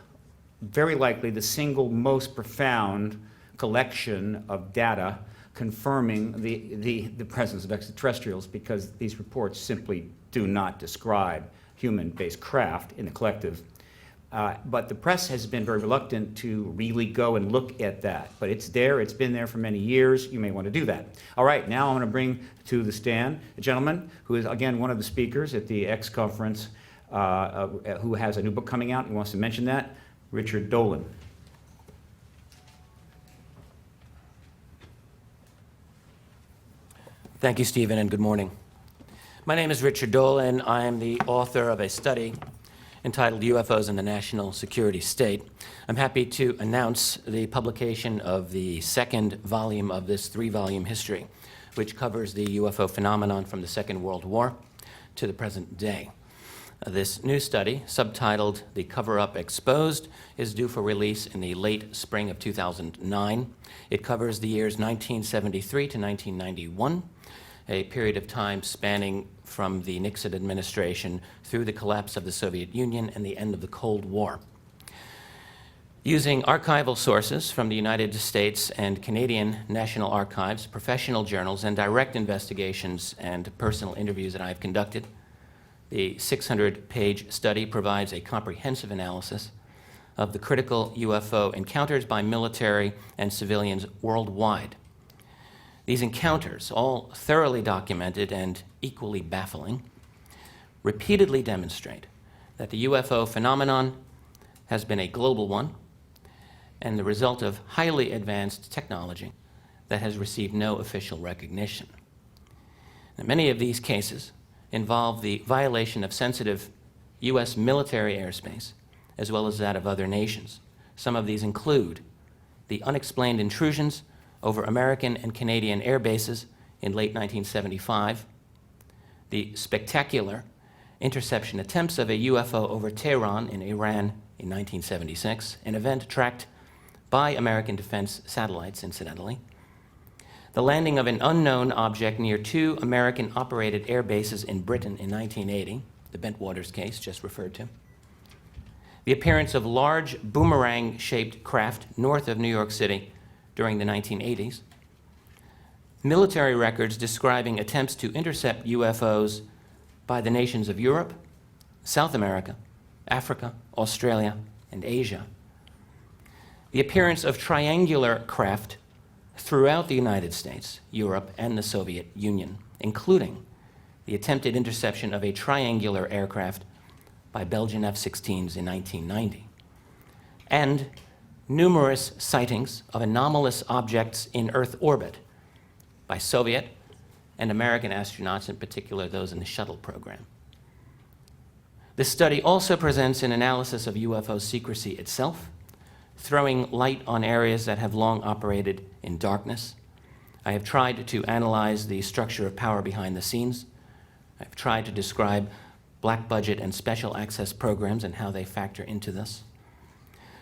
S1: very likely the single most profound collection of data confirming the presence of extraterrestrials, because these reports simply do not describe human-based craft in the collective. But the press has been very reluctant to really go and look at that. But it's there, it's been there for many years. You may want to do that. All right, now I'm going to bring to the stand a gentleman who is, again, one of the speakers at the X conference, who has a new book coming out. He wants to mention that, Richard Dolan.
S9: Thank you, Stephen, and good morning. My name is Richard Dolan. I am the author of a study entitled UFOs and the National Security State. I'm happy to announce the publication of the second volume of this three-volume history, which covers the UFO phenomenon from the Second World War to the present day. This new study, subtitled The Cover-Up Exposed, is due for release in the late spring of 2009. It covers the years 1973 to 1991, a period of time spanning from the Nixon administration through the collapse of the Soviet Union and the end of the Cold War. Using archival sources from the United States and Canadian National Archives, professional journals, and direct investigations and personal interviews that I've conducted, the 600-page study provides a comprehensive analysis of the critical UFO encounters by military and civilians worldwide. These encounters, all thoroughly documented and equally baffling, repeatedly demonstrate that the UFO phenomenon has been a global one and the result of highly advanced technology that has received no official recognition. Now, many of these cases involve the violation of sensitive U.S. military airspace, as well as that of other nations. Some of these include the unexplained intrusions over American and Canadian air bases in late 1975, the spectacular interception attempts of a UFO over Tehran in Iran in 1976, an event tracked by American defense satellites, incidentally, the landing of an unknown object near two American-operated air bases in Britain in 1980, the Bentwaters case just referred to, the appearance of large boomerang-shaped craft north of New York City during the 1980s, military records describing attempts to intercept UFOs by the nations of Europe, South America, Africa, Australia, and Asia, the appearance of triangular craft throughout the United States, Europe, and the Soviet Union, including the attempted interception of a triangular aircraft by Belgian F-16s in 1990, and numerous sightings of anomalous objects in Earth orbit by Soviet and American astronauts, in particular those in the shuttle program. This study also presents an analysis of UFO secrecy itself, throwing light on areas that have long operated in darkness. I have tried to analyze the structure of power behind the scenes. I've tried to describe black budget and special access programs and how they factor into this,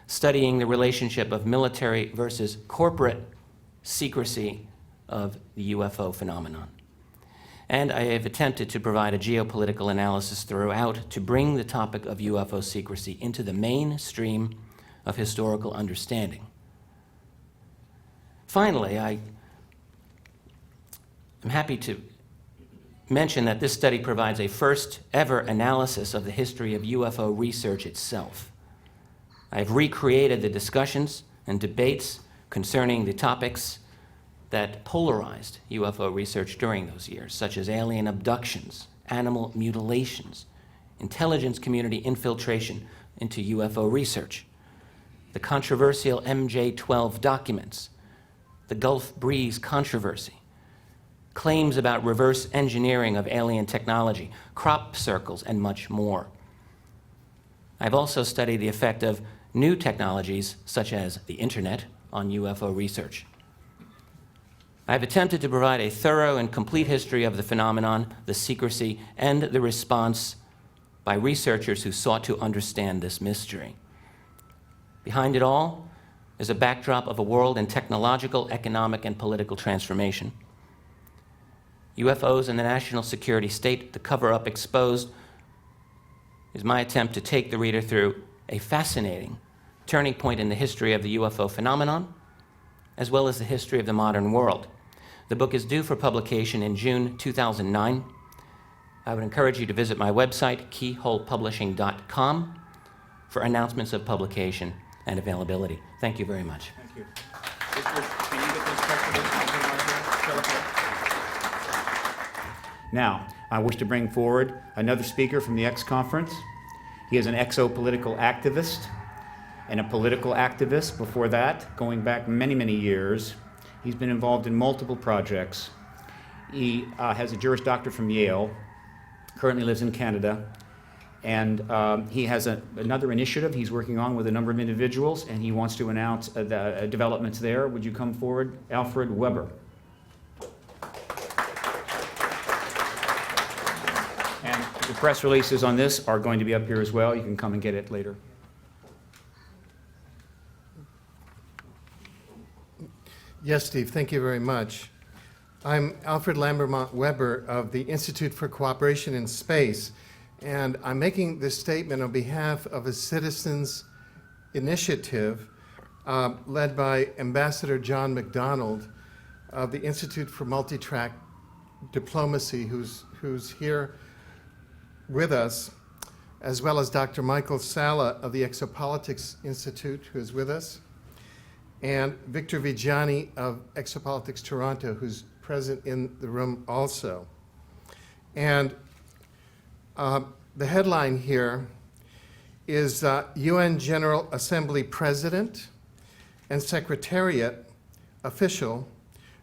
S9: studying the relationship of military versus corporate secrecy of the UFO phenomenon. And I have attempted to provide a geopolitical analysis throughout to bring the topic of UFO secrecy into the mainstream of historical understanding. Finally, I'm happy to mention that this study provides a first-ever analysis of the history of UFO research itself. I've recreated the discussions and debates concerning the topics that polarized UFO research during those years, such as alien abductions, animal mutilations, intelligence community infiltration into UFO research, the controversial MJ-12 documents, the Gulf Breeze controversy, claims about reverse engineering of alien technology, crop circles, and much more. I've also studied the effect of new technologies, such as the internet, on UFO research. I've attempted to provide a thorough and complete history of the phenomenon, the secrecy, and the response by researchers who sought to understand this mystery. Behind it all is a backdrop of a world in technological, economic, and political transformation. UFOs and the national security state, the cover-up exposed, is my attempt to take the reader through a fascinating turning point in the history of the UFO phenomenon, as well as the history of the modern world. The book is due for publication in June 2009. I would encourage you to visit my website, keyholepublishing.com, for announcements of publication and availability. Thank you very much.
S1: Thank you. Richard, can you get those press releases? Now, I wish to bring forward another speaker from the X-Conference. He is an exopolitical activist and a political activist before that, going back many, many years. He's been involved in multiple projects. He has a Juris Doctor from Yale, currently lives in Canada, And he has another initiative he's working on with a number of individuals, and he wants to announce the developments there. Would you come forward, Alfred Weber? And the press releases on this are going to be up here as well. You can come and get it later.
S10: Yes, Steve, thank you very much. I'm Alfred Lambermont Weber of the Institute for Cooperation in Space, and I'm making this statement on behalf of a citizens' initiative led by Ambassador John McDonald of the Institute for Multi-Track Diplomacy, who's here with us, as well as Dr. Michael Sala of the Exopolitics Institute, who is with us, and Victor Vigiani of Exopolitics Toronto, who's present in the room also. And the headline here is UN General Assembly President and Secretariat official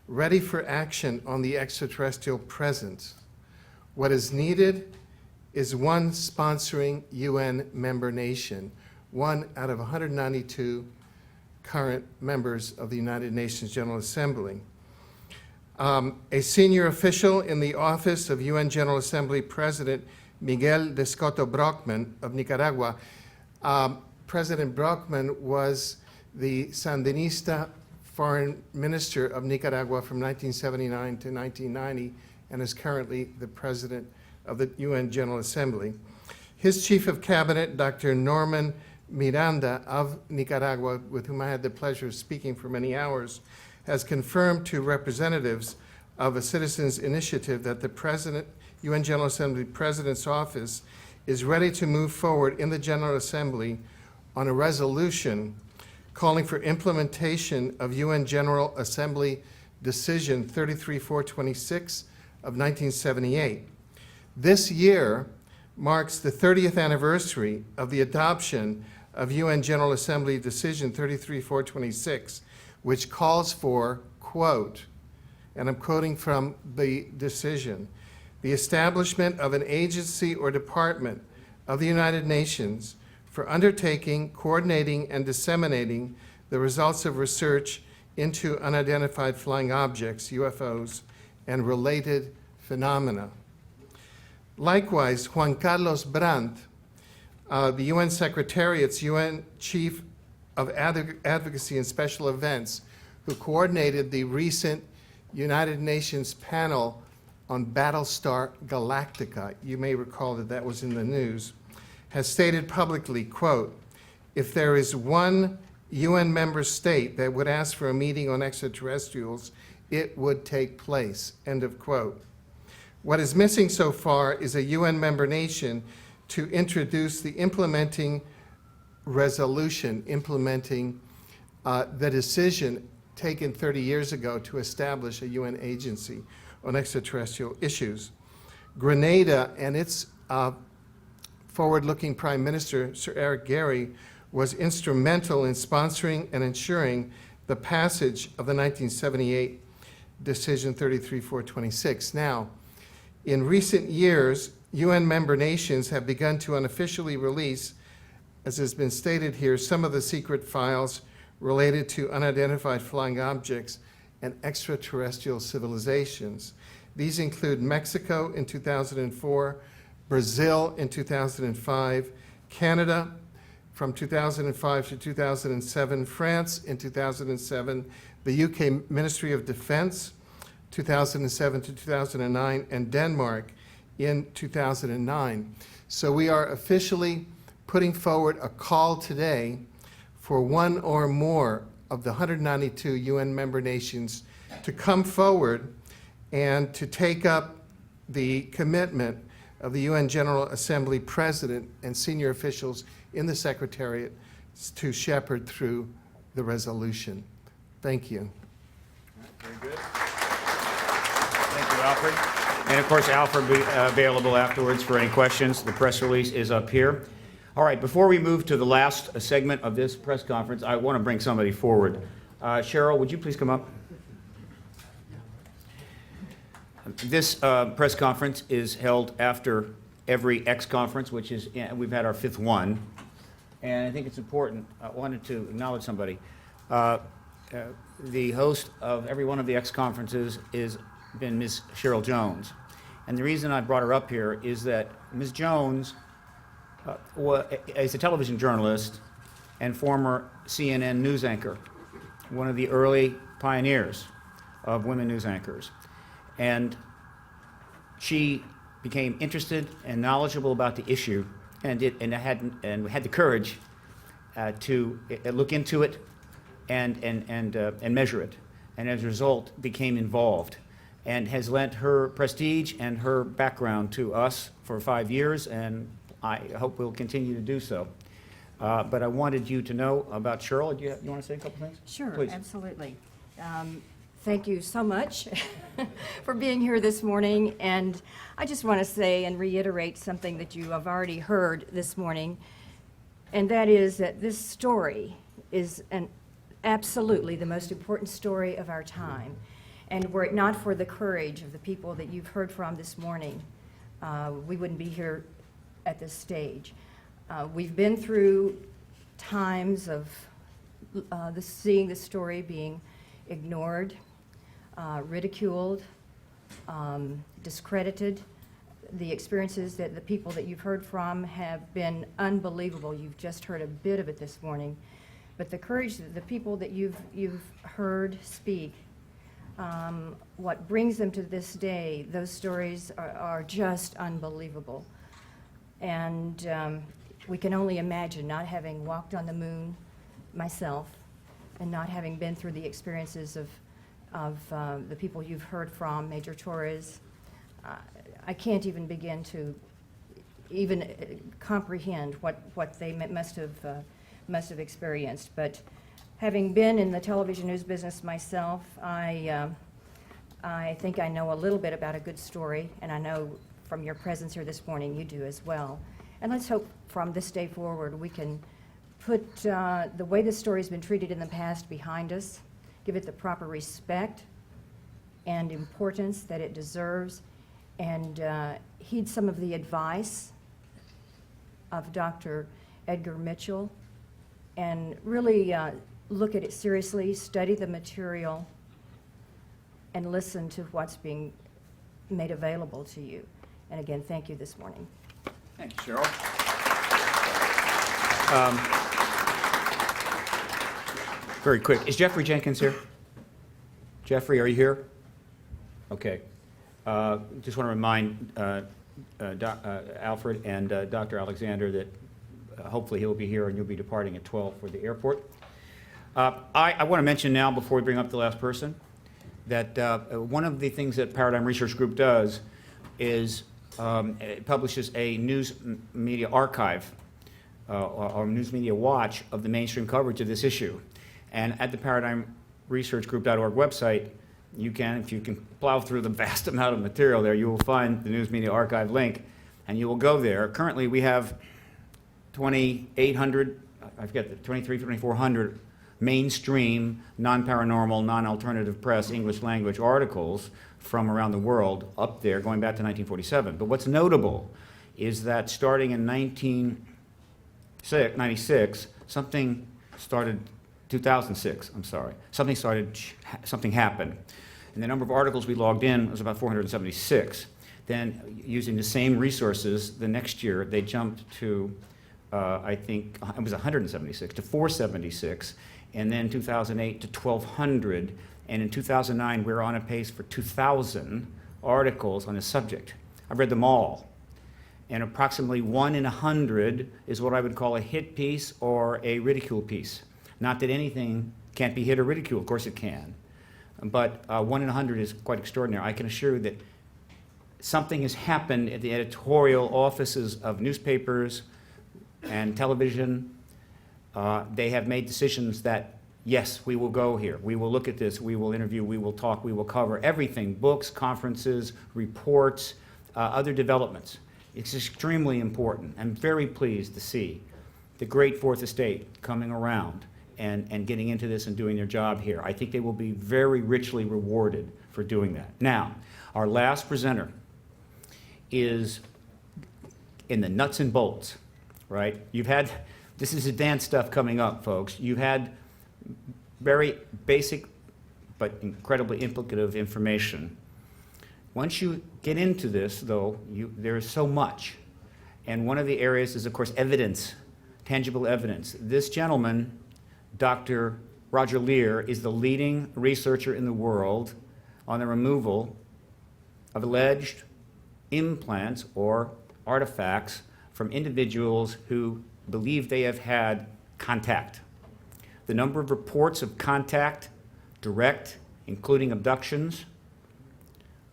S10: ready for action on the extraterrestrial presence. What is needed is one sponsoring UN member nation, one out of 192 current members of the United Nations General Assembly. A senior official in the office of UN General Assembly President Miguel de Scotto Brockman of Nicaragua. President Brockman was the Sandinista foreign minister of Nicaragua from 1979 to 1990 and is currently the president of the UN General Assembly. His chief of cabinet, Dr. Norman Miranda of Nicaragua, with whom I had the pleasure of speaking for many hours, has confirmed to representatives of a citizens' initiative that the UN General Assembly President's office is ready to move forward in the General Assembly on a resolution calling for implementation of UN General Assembly Decision 33426 of 1978. This year marks the 30th anniversary of the adoption of UN General Assembly Decision 33426, which calls for, quote, and I'm quoting from the decision, the establishment of an agency or department of the United Nations for undertaking, coordinating, and disseminating the results of research into unidentified flying objects, UFOs, and related phenomena. Likewise, Juan Carlos Brandt, the UN Secretariat's UN Chief of Advocacy and Special Events, who coordinated the recent United Nations panel on Battlestar Galactica, you may recall that was in the news, has stated publicly, quote, if there is one UN member state that would ask for a meeting on extraterrestrials, it would take place, end of quote. What is missing so far is a UN member nation to introduce the implementing resolution, implementing the decision taken 30 years ago to establish a UN agency on extraterrestrial issues. Grenada and its forward-looking Prime Minister, Sir Eric Gary, was instrumental in sponsoring and ensuring the passage of the 1978 Decision 33426. Now, in recent years, UN member nations have begun to unofficially release, as has been stated here, some of the secret files related to unidentified flying objects and extraterrestrial civilizations. These include Mexico in 2004, Brazil in 2005, Canada from 2005 to 2007, France in 2007, the UK Ministry of Defense 2007 to 2009, and Denmark in 2009. So we are officially putting forward a call today for one or more of the 192 UN member nations to come forward and to take up the commitment of the UN General Assembly President and senior officials in the Secretariat to shepherd through the resolution. Thank you.
S1: Very good. Thank you, Alfred. And of course, Alfred will be available afterwards for any questions. The press release is up here. All right, before we move to the last segment of this press conference, I want to bring somebody forward. Cheryl, would you please come up? This press conference is held after every X conference, which is, we've had our 5th one, and I think it's important. I wanted to acknowledge somebody. The host of every one of the X conferences is been Ms. Cheryl Jones. And the reason I brought her up here is that Ms. Jones is a television journalist and former CNN news anchor, one of the early pioneers of women news anchors. And she became interested and knowledgeable about the issue and had the courage to look into it and measure it, and as a result became involved and has lent her prestige and her background to us for 5 years, and I hope we'll continue to do so. But I wanted you to know about Cheryl. You want to say a couple things?
S11: Sure,
S1: Please.
S11: absolutely. Thank you so much for being here this morning. And I just want to say and reiterate something that you have already heard this morning, and that is that this story is absolutely the most important story of our time. And were it not for the courage of the people that you've heard from this morning, we wouldn't be here at this stage. We've been through times of seeing the story being ignored, ridiculed, discredited. The experiences that the people that you've heard from have been unbelievable. You've just heard a bit of it this morning. But the courage that the people that you've heard speak, what brings them to this day, those stories are just unbelievable. And we can only imagine, not having walked on the moon myself and not having been through the experiences of the people you've heard from, Major Torres. I can't even begin to comprehend what they must have experienced. But having been in the television news business myself, I think I know a little bit about a good story, and I know from your presence here this morning you do as well. And let's hope from this day forward we can put the way the story's been treated in the past behind us, give it the proper respect and importance that it deserves, and heed some of the advice of Dr. Edgar Mitchell, and really look at it seriously, study the material, and listen to what's being made available to you. And again, thank you this morning.
S1: Thank you, Cheryl. Very quick. Is Jeffrey Jenkins here? Jeffrey, are you here? Okay. Just want to remind Alfred and Dr. Alexander that hopefully he'll be here and you'll be departing at 12 for the airport. I want to mention now, before we bring up the last person, that one of the things that Paradigm Research Group does is it publishes a news media archive or news media watch of the mainstream coverage of this issue. And at the ParadigmResearchGroup.org website, you can, if you can plow through the vast amount of material there, you will find the news media archive link, and you will go there. Currently, we have 2,800, I forget, 2,400 mainstream, non-paranormal, non-alternative press, English language articles from around the world up there, going back to 1947. But what's notable is that starting in 1996, something started, 2006, I'm sorry, something happened. And the number of articles we logged in was about 476. Then, using the same resources, the next year they jumped to, I think, it was 176 to 476, and then 2008 to 1,200, and in 2009 we were on a pace for 2,000 articles on this subject. I've read them all, and approximately 1 in 100 is what I would call a hit piece or a ridicule piece. Not that anything can't be hit or ridiculed, of course it can, but 1 in 100 is quite extraordinary. I can assure you that something has happened at the editorial offices of newspapers and television. They have made decisions that, yes, we will go here, we will look at this, we will interview, we will talk, we will cover everything, books, conferences, reports, other developments. It's extremely important. I'm very pleased to see the great Fourth Estate coming around and getting into this and doing their job here. I think they will be very richly rewarded for doing that. Now, our last presenter is in the nuts and bolts, right? This is advanced stuff coming up, folks. You've had very basic but incredibly implicative information. Once you get into this, though, there is so much. And one of the areas is, of course, evidence, tangible evidence. This gentleman, Dr. Roger Leir, is the leading researcher in the world on the removal of alleged implants or artifacts from individuals who believe they have had contact. The number of reports of contact, direct, including abductions,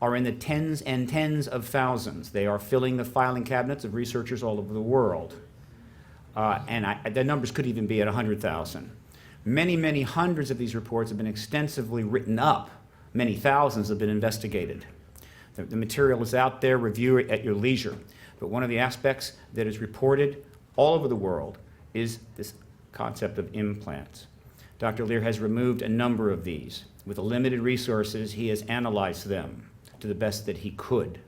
S1: are in the tens and tens of thousands. They are filling the filing cabinets of researchers all over the world. The numbers could even be at 100,000. Many, many hundreds of these reports have been extensively written up. Many thousands have been investigated. The material is out there. Review it at your leisure. But one of the aspects that is reported all over the world is this concept of implants. Dr. Leir has removed a number of these. With the limited resources, he has analyzed them to the best that he could.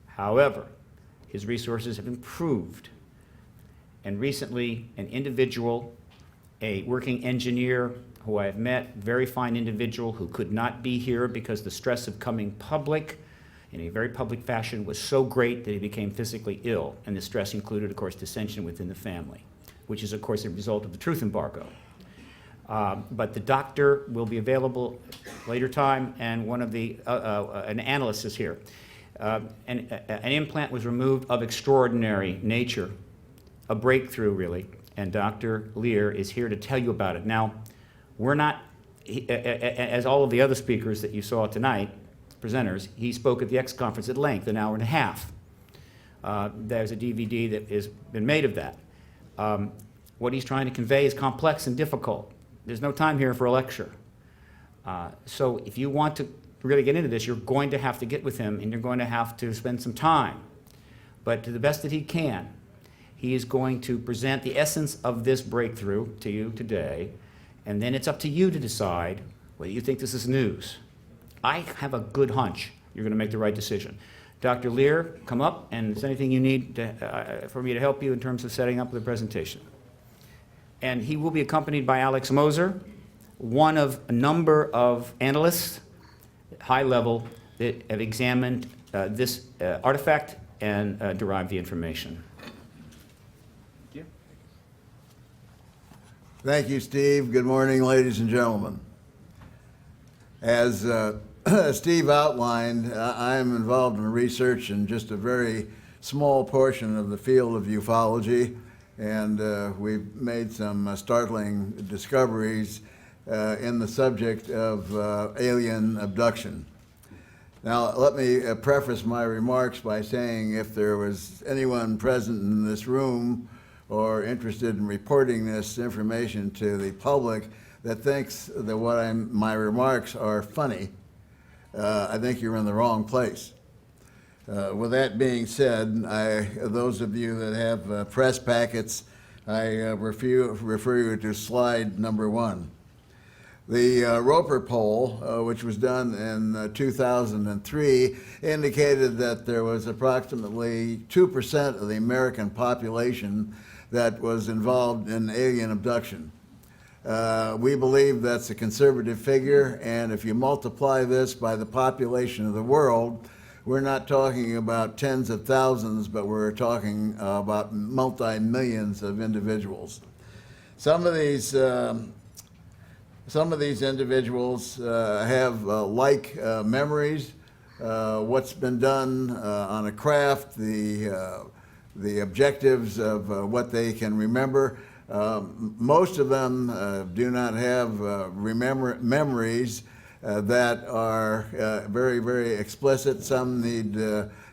S1: However, his resources have improved. And recently, an individual, a working engineer who I have met, very fine individual who could not be here because the stress of coming public in a very public fashion was so great that he became physically ill. And the stress included, of course, dissension within the family, which is, of course, a result of the truth embargo. But the doctor will be available later time, and one of the an analyst is here. An implant was removed of extraordinary nature, a breakthrough, really, and Dr. Leir is here to tell you about it. Now, we're not, as all of the other speakers that you saw tonight, presenters, he spoke at the X conference at length, an hour and a half. There's a DVD that has been made of that. What he's trying to convey is complex and difficult. There's no time here for a lecture. So if you want to really get into this, you're going to have to get with him and you're going to have to spend some time. But to the best that he can, he is going to present the essence of this breakthrough to you today, and then it's up to you to decide whether you think this is news. I have a good hunch you're going to make the right decision. Dr. Leir, come up, and if there's anything you need for me to help you in terms of setting up the presentation. And he will be accompanied by Alex Moser, one of a number of analysts at high level that have examined this artifact and derived the information. Thank you.
S12: Thank you, Steve. Good morning, ladies and gentlemen. As Steve outlined, I am involved in research in just a very small portion of the field of ufology, and we've made some startling discoveries in the subject of alien abduction. Now, let me preface my remarks by saying if there was anyone present in this room or interested in reporting this information to the public that thinks that my remarks are funny, I think you're in the wrong place. With that being said, those of you that have press packets, I refer you to slide number 1. The Roper poll, which was done in 2003, indicated that there was approximately 2% of the American population that was involved in alien abduction. We believe that's a conservative figure, and if you multiply this by the population of the world, we're not talking about tens of thousands, but we're talking about multi-millions of individuals. Some of these individuals have memories, what's been done on a craft, the objectives of what they can remember. Most of them do not have memories that are very, very explicit. Some need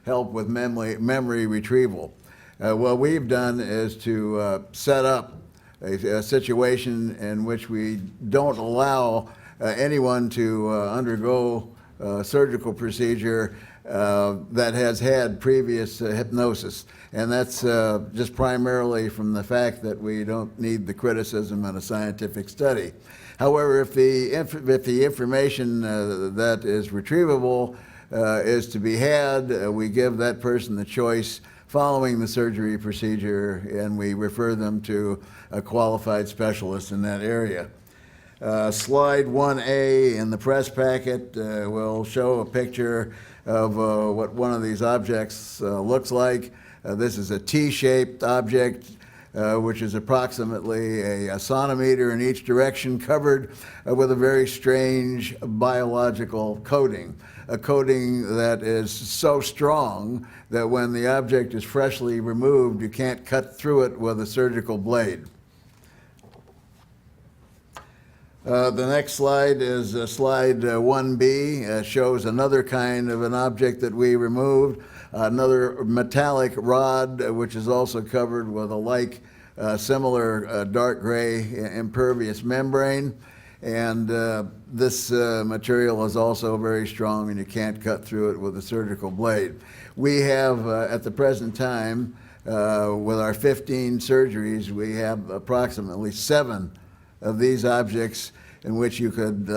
S12: help with memory retrieval. What we've done is to set up a situation in which we don't allow anyone to undergo a surgical procedure that has had previous hypnosis. And that's just primarily from the fact that we don't need the criticism in a scientific study. However, if the information that is retrievable is to be had, we give that person the choice following the surgery procedure, and we refer them to a qualified specialist in that area. Slide 1A in the press packet will show a picture of what one of these objects looks like. This is a T-shaped object, which is approximately a sonometer in each direction, covered with a very strange biological coating. A coating that is so strong that when the object is freshly removed, you can't cut through it with a surgical blade. The next slide is slide 1B. Shows another kind of an object that we removed, another metallic rod, which is also covered with a similar dark gray impervious membrane. And this material is also very strong, and you can't cut through it with a surgical blade. We have, at the present time, with our 15 surgeries, we have approximately 7 of these objects in which you could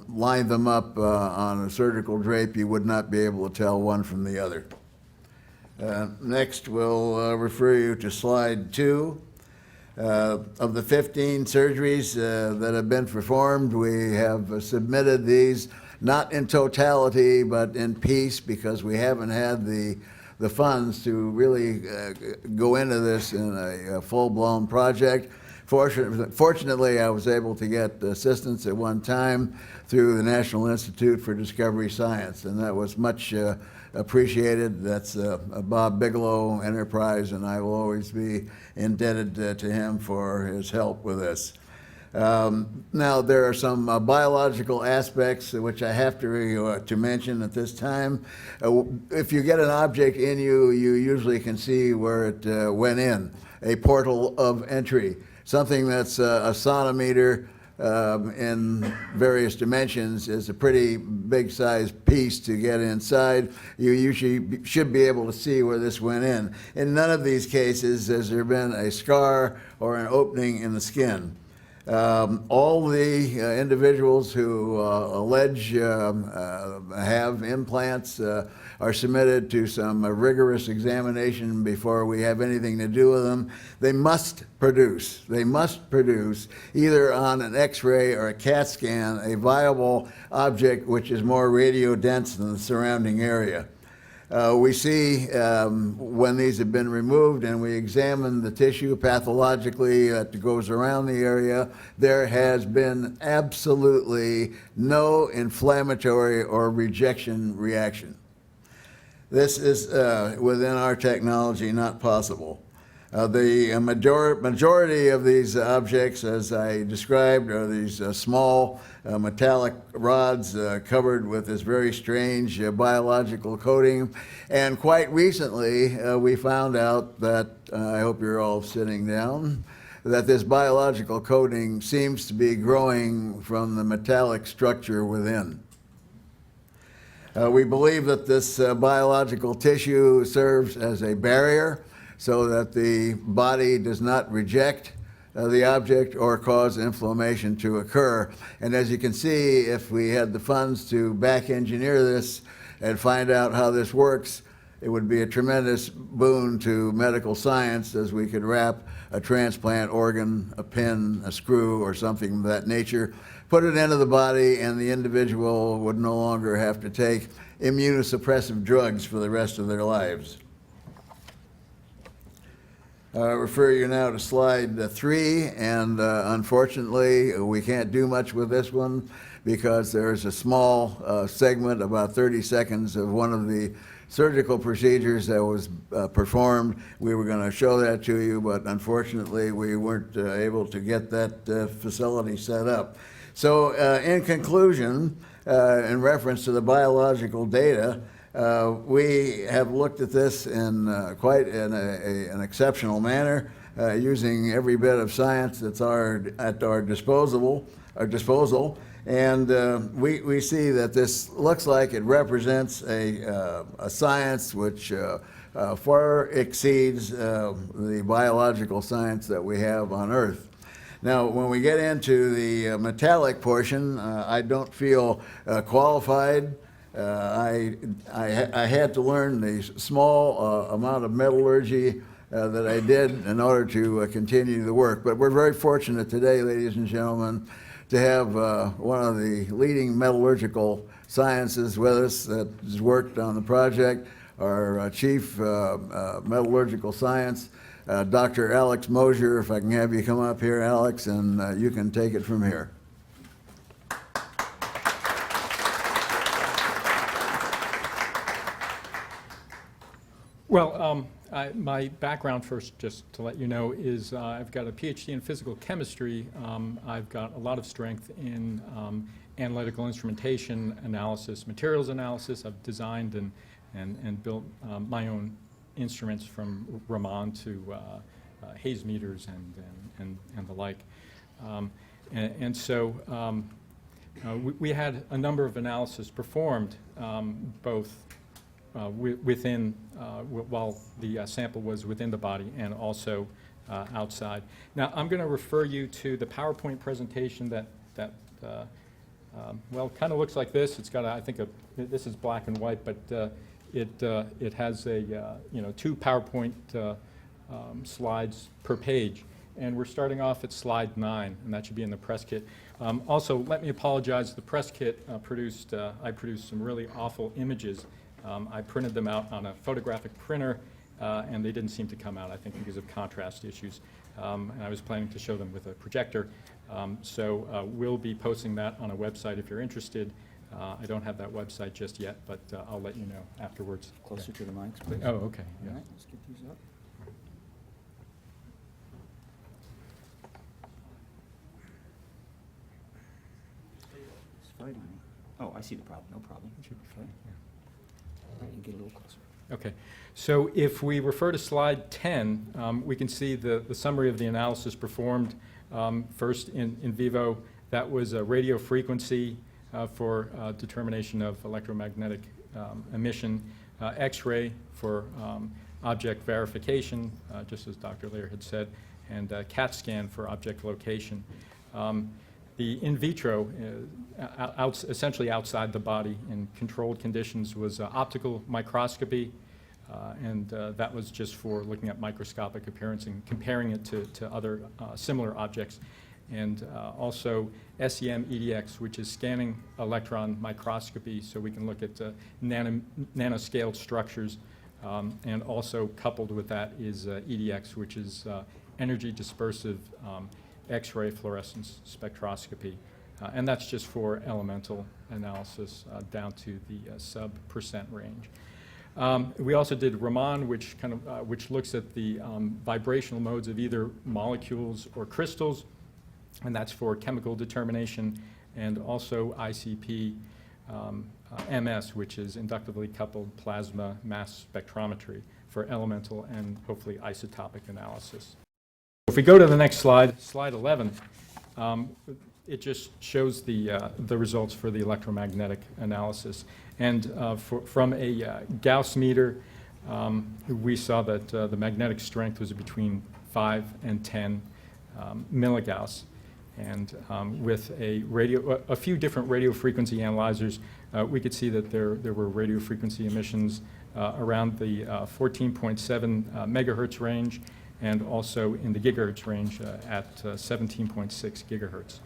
S12: line them up on a surgical drape. You would not be able to tell one from the other. Next, we'll refer you to slide 2. Of the 15 surgeries that have been performed, we have submitted these, not in totality, but in piece, because we haven't had the funds to really go into this in a full-blown project. Fortunately, I was able to get assistance at one time through the National Institute for Discovery Science, and that was much appreciated. That's a Bob Bigelow enterprise, and I will always be indebted to him for his help with this. Now, there are some biological aspects which I have to mention at this time. If you get an object in you, you usually can see where it went in, a portal of entry. Something that's a sonometer in various dimensions is a pretty big size piece to get inside. You usually should be able to see where this went in. In none of these cases has there been a scar or an opening in the skin. All the individuals who allege have implants are submitted to some rigorous examination before we have anything to do with them. They must produce either on an X-ray or a CAT scan a viable object which is more radiodense than the surrounding area. We see when these have been removed and we examine the tissue pathologically that goes around the area, there has been absolutely no inflammatory or rejection reaction. This is, within our technology, not possible. The majority of these objects, as I described, are these small metallic rods covered with this very strange biological coating. And quite recently, we found out that, I hope you're all sitting down, that this biological coating seems to be growing from the metallic structure within. We believe that this biological tissue serves as a barrier so that the body does not reject the object or cause inflammation to occur. And as you can see, if we had the funds to back engineer this and find out how this works, it would be a tremendous boon to medical science, as we could wrap a transplant organ, a pin, a screw, or something of that nature, put it into the body, and the individual would no longer have to take immunosuppressive drugs for the rest of their lives. I refer you now to slide 3, and unfortunately, we can't do much with this one because there's a small segment, about 30 seconds, of one of the surgical procedures that was performed. We were going to show that to you, but unfortunately, we weren't able to get that facility set up. So in conclusion, in reference to the biological data, we have looked at this in quite an exceptional manner, using every bit of science that's at our disposal. And we see that this looks like it represents a science which far exceeds the biological science that we have on Earth. Now, when we get into the metallic portion, I don't feel qualified I had to learn the small amount of metallurgy that I did in order to continue the work. But we're very fortunate today, ladies and gentlemen, to have one of the leading metallurgical sciences with us that has worked on the project, our chief metallurgical science, Dr. Alex Moser. If I can have you come up here, Alex, and you can take it from here.
S13: Well, my background first, just to let you know, is I've got a PhD in physical chemistry. I've got a lot of strength in analytical instrumentation analysis, materials analysis. I've designed and built my own instruments from Raman to haze meters and the like. So we had a number of analyses performed, both within, while the sample was within the body and also outside. Now, I'm going to refer you to the PowerPoint presentation that well, kind of looks like this. It's got, I think, this is black and white, but it has a, 2 PowerPoint slides per page. And we're starting off at slide 9, and that should be in the press kit. Also, let me apologize. The press kit I produced some really awful images. I printed them out on a photographic printer, and they didn't seem to come out, I think, because of contrast issues. And I was planning to show them with a projector. So we'll be posting that on a website if you're interested. I don't have that website just yet, but I'll let you know afterwards.
S1: Closer to the mics, please.
S13: Oh, okay.
S1: All
S13: Yeah.
S1: right, let's get these up. It's fighting me. Oh, I see the problem. No problem. It should be fine. All right, you get a little closer.
S13: Okay, so if we refer to slide 10, we can see the summary of the analysis performed. First in vivo, that was a radio frequency for determination of electromagnetic emission, X-ray for object verification, just as Dr. Leir had said, and CAT scan for object location. The in vitro, essentially outside the body in controlled conditions, was optical microscopy, and that was just for looking at microscopic appearance and comparing it to other similar objects. And also SEM EDX, which is scanning electron microscopy, so we can look at nanoscaled structures. And also coupled with that is EDX, which is energy dispersive X-ray fluorescence spectroscopy. And that's just for elemental analysis down to the sub% range. We also did Raman, which which looks at the vibrational modes of either molecules or crystals, and that's for chemical determination, and also ICP MS, which is inductively coupled plasma mass spectrometry for elemental and hopefully isotopic analysis. If we go to the next slide, slide 11, it just shows the results for the electromagnetic analysis. And from a Gauss meter, we saw that the magnetic strength was between 5 and 10 milligauss. And with a few different radio frequency analyzers, we could see that there were radio frequency emissions around the 14.7 megahertz range, and also in the gigahertz range at 17.6 gigahertz.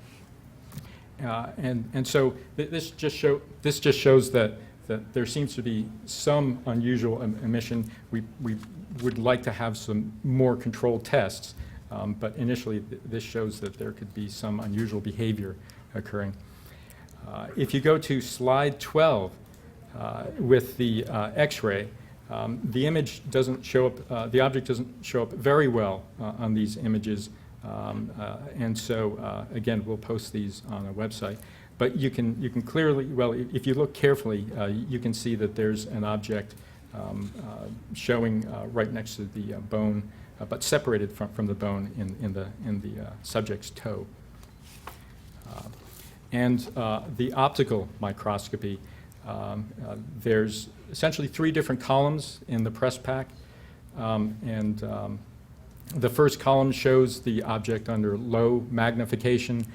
S13: And so this just shows that there seems to be some unusual emission. We would like to have some more controlled tests, but initially this shows that there could be some unusual behavior occurring. If you go to slide 12 with the X-ray, the image doesn't show up, the object doesn't show up very well on these images, and so again, we'll post these on a website. But you can clearly, well, if you look carefully, you can see that there's an object showing right next to the bone, but separated from the bone in the subject's toe. And the optical microscopy, there's essentially 3 different columns in the press pack, and the first column shows the object under low magnification,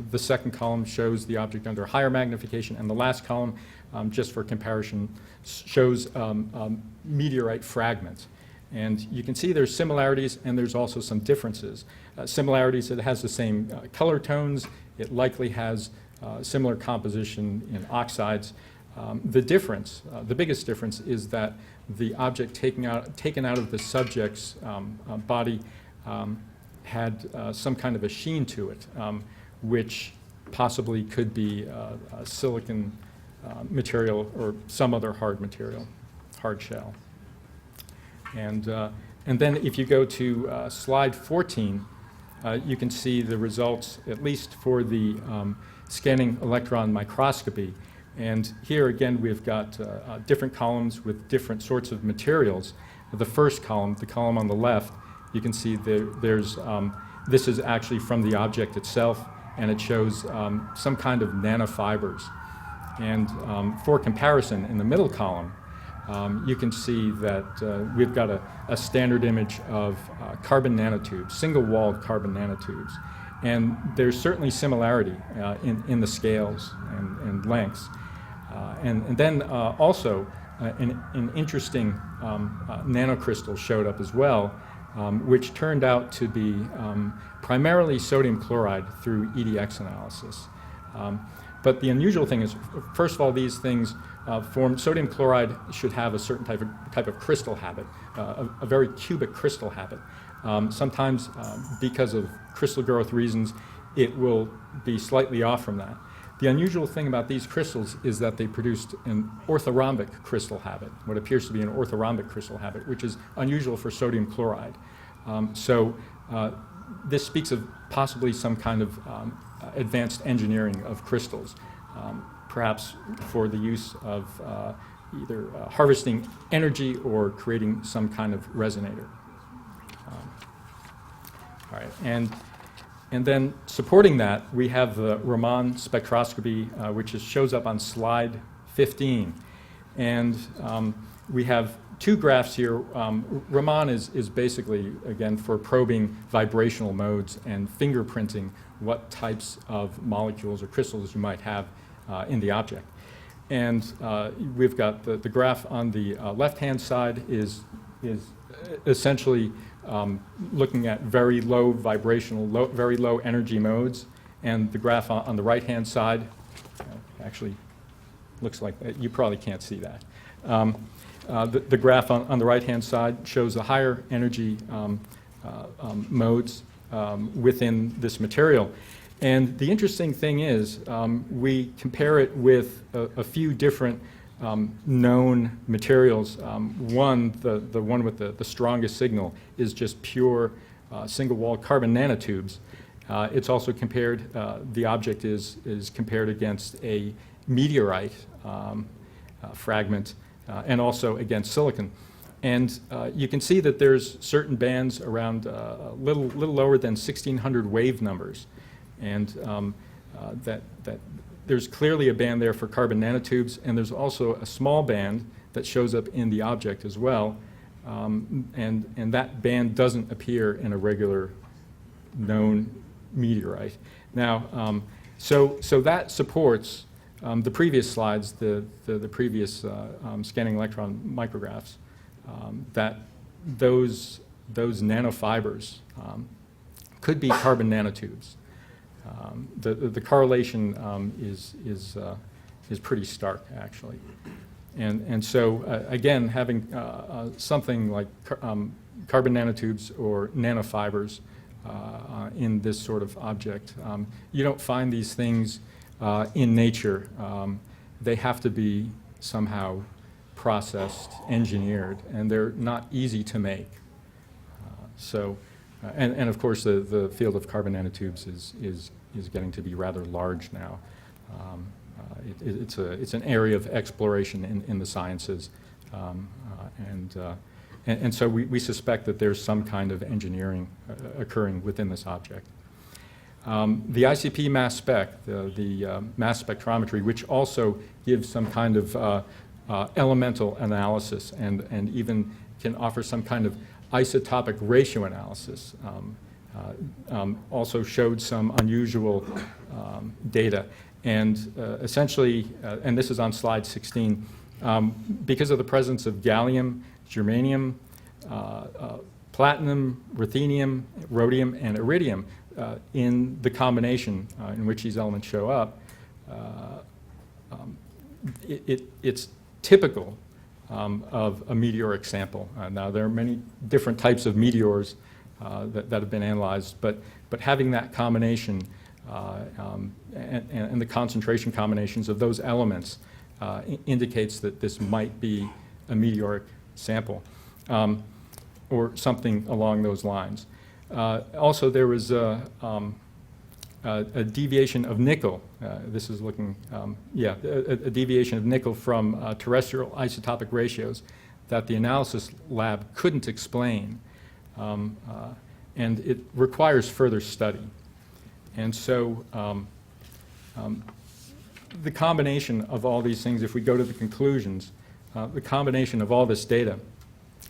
S13: The second column shows the object under higher magnification, and the last column, just for comparison, shows meteorite fragments. And you can see there's similarities and there's also some differences. Similarities, it has the same color tones, it likely has similar composition in oxides. The difference, the biggest difference, is that the object taken out of the subject's body had some kind of a sheen to it, which possibly could be a silicon material or some other hard material, hard shell. And then if you go to slide 14, you can see the results, at least for the scanning electron microscopy. And here again, we've got different columns with different sorts of materials. The first column, the column on the left, you can see this is actually from the object itself, and it shows some kind of nanofibers. And for comparison, in the middle column, you can see that we've got a standard image of carbon nanotubes, single-walled carbon nanotubes. And there's certainly similarity in the scales and lengths. And then also an interesting nanocrystal showed up as well, which turned out to be primarily sodium chloride through EDX analysis. But the unusual thing is, first of all, these things sodium chloride should have a certain type of crystal habit, a very cubic crystal habit. Sometimes, because of crystal growth reasons, it will be slightly off from that. The unusual thing about these crystals is that they produced an orthorhombic crystal habit, what appears to be an orthorhombic crystal habit, which is unusual for sodium chloride. This speaks of possibly some kind of advanced engineering of crystals, perhaps for the use of either harvesting energy or creating some kind of resonator. All right, and then supporting that, we have the Raman Spectroscopy, which shows up on slide 15. And we have two graphs here. Raman is basically, again, for probing vibrational modes and fingerprinting what types of molecules or crystals you might have in the object. And we've got the graph on the left-hand side is essentially looking at very low vibrational, very low energy modes. And the graph on the right-hand side actually looks like, you probably can't see that. The graph on the right-hand side shows the higher energy modes within this material. And the interesting thing is we compare it with a few different known materials. One, the one with the strongest signal, is just pure single-walled carbon nanotubes. It's also compared, the object is compared against a meteorite fragment and also against silicon. And you can see that there's certain bands around a little lower than 1600 wave numbers. And that there's clearly a band there for carbon nanotubes, and there's also a small band that shows up in the object as well. And that band doesn't appear in a regular known meteorite. Now, so that supports the previous slides, the previous scanning electron micrographs, that those nanofibers could be carbon nanotubes. The correlation is pretty stark, actually. And so, again, having something like carbon nanotubes or nanofibers in this sort of object, you don't find these things in nature. They have to be somehow processed, engineered, and they're not easy to make. And of course, the field of carbon nanotubes is getting to be rather large now. It's an area of exploration in the sciences, and so we suspect that there's some kind of engineering occurring within this object. The ICP mass spec, the mass spectrometry, which also gives some kind of elemental analysis and even can offer some kind of isotopic ratio analysis. also showed some unusual data. And essentially, and this is on slide 16, because of the presence of gallium, germanium, platinum, ruthenium, rhodium, and iridium in the combination in which these elements show up, it's typical of a meteoric sample. Now, there are many different types of meteors that have been analyzed, but having that combination and the concentration combinations of those elements indicates that this might be a meteoric sample or something along those lines. Also, there was a deviation of nickel. This is looking, a deviation of nickel from terrestrial isotopic ratios that the analysis lab couldn't explain, and it requires further study. And so the combination of all these things, if we go to the conclusions, the combination of all this data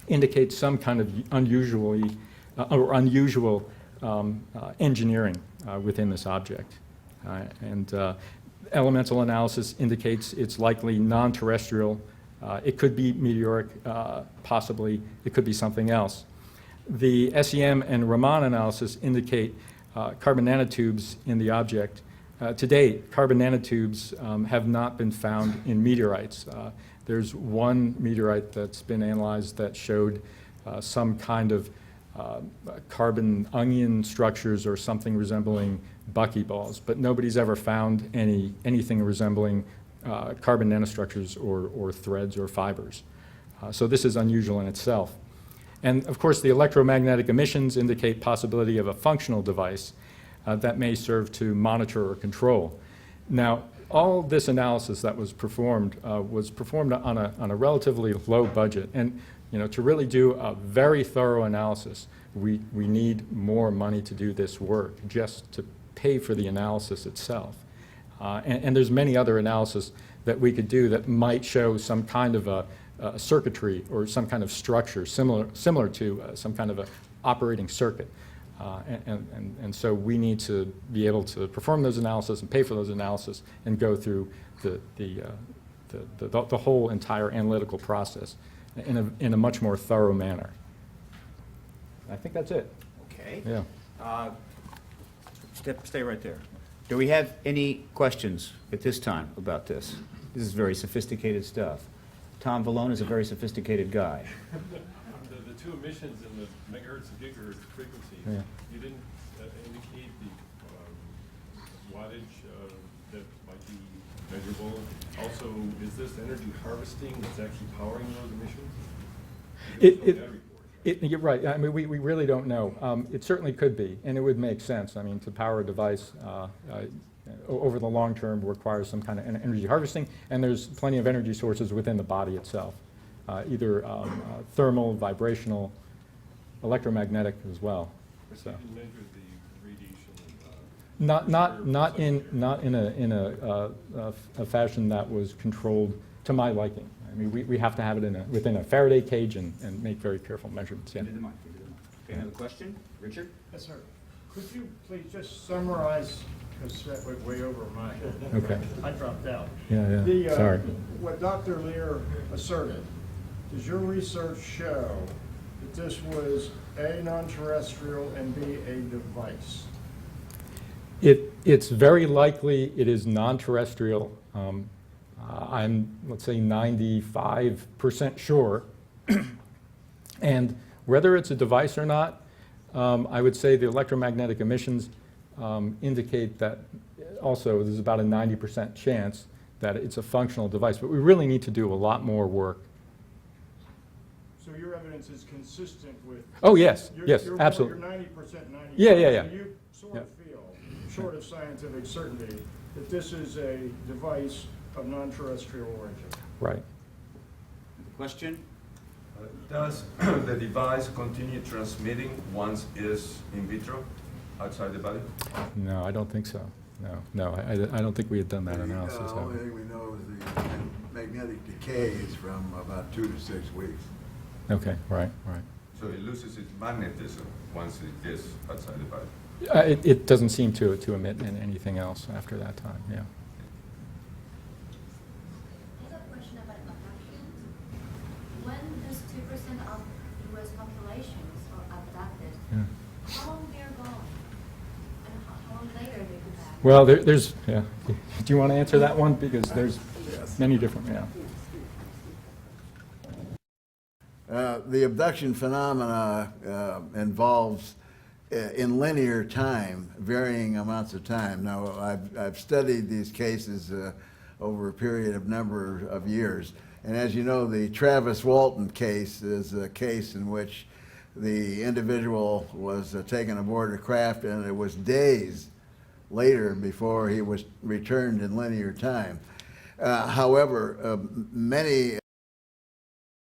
S13: indicates some kind of unusual engineering within this object. And elemental analysis indicates it's likely non-terrestrial. It could be meteoric, possibly. It could be something else. The SEM and Raman analysis indicate carbon nanotubes in the object. To date, carbon nanotubes have not been found in meteorites. There's one meteorite that's been analyzed that showed some kind of carbon onion structures or something resembling buckyballs, but nobody's ever found anything resembling carbon nanostructures or threads or fibers. So this is unusual in itself. And of course, the electromagnetic emissions indicate possibility of a functional device that may serve to monitor or control. Now, all this analysis that was performed on a relatively low budget. And to really do a very thorough analysis, we need more money to do this work, just to pay for the analysis itself. And there's many other analysis that we could do that might show some kind of a circuitry or some kind of structure similar to some kind of an operating circuit. And so we need to be able to perform those analysis and pay for those analysis and go through the whole entire analytical process in a much more thorough manner. I think that's it.
S1: Okay.
S13: Yeah.
S1: Stay right there. Do we have any questions at this time about this? This is very sophisticated stuff. Tom Vallone is a very sophisticated guy.
S6: The two emissions in the megahertz and gigahertz frequencies,
S13: Yeah.
S6: you didn't indicate the wattage that might be measurable. Also, is this energy harvesting that's actually powering those emissions?
S13: You're right. I mean, we really don't know. It certainly could be, and it would make sense. I mean, to power a device over the long term requires some kind of energy harvesting, and there's plenty of energy sources within the body itself, either thermal, vibrational, electromagnetic as well. So.
S6: You can measure the radiation.
S13: Not in a fashion that was controlled to my liking. I mean, we have to have it within a Faraday cage and make very careful measurements. Yeah.
S1: Okay, another question? Richard?
S7: Yes, sir. Could you please just summarize, because that went way over my head.
S13: Okay.
S7: I dropped out.
S13: Yeah. Sorry.
S7: What Dr. Leir asserted, does your research show that this was A, non-terrestrial, and B, a device?
S13: It's very likely it is non-terrestrial. I'm, let's say, 95% sure. And whether it's a device or not, I would say the electromagnetic emissions indicate that also there's about a 90% chance that it's a functional device. But we really need to do a lot more work.
S7: So your evidence is consistent with...
S13: Oh, yes.
S7: You're
S13: Absolutely.
S7: You're 90%, 90%.
S13: Yeah.
S7: So you sort
S13: Yeah.
S7: of feel, short of scientific certainty, that this is a device of non-terrestrial origin.
S13: Right.
S1: Question?
S14: Does the device continue transmitting once it's in vitro, outside the body?
S13: No, I don't think so. No, I don't think we had done that analysis.
S12: The only thing we know is the magnetic decay is from about 2 to 6 weeks.
S13: Okay, right.
S14: So it loses its magnetism once it gets outside the body.
S13: It doesn't seem to emit anything else after that time, yeah.
S15: I have a question about abductions. When this 2% of U.S. populations are abducted, how long they are gone? And how long later they come back?
S13: Well, there's, yeah. Do you want to answer that one? Because there's many different, yeah.
S12: The abduction phenomena involves, in linear time, varying amounts of time. Now, I've studied these cases over a period of number of years. And as you know, the Travis Walton case is a case in which the individual was taken aboard a craft, and it was days later before he was returned in linear time. However, many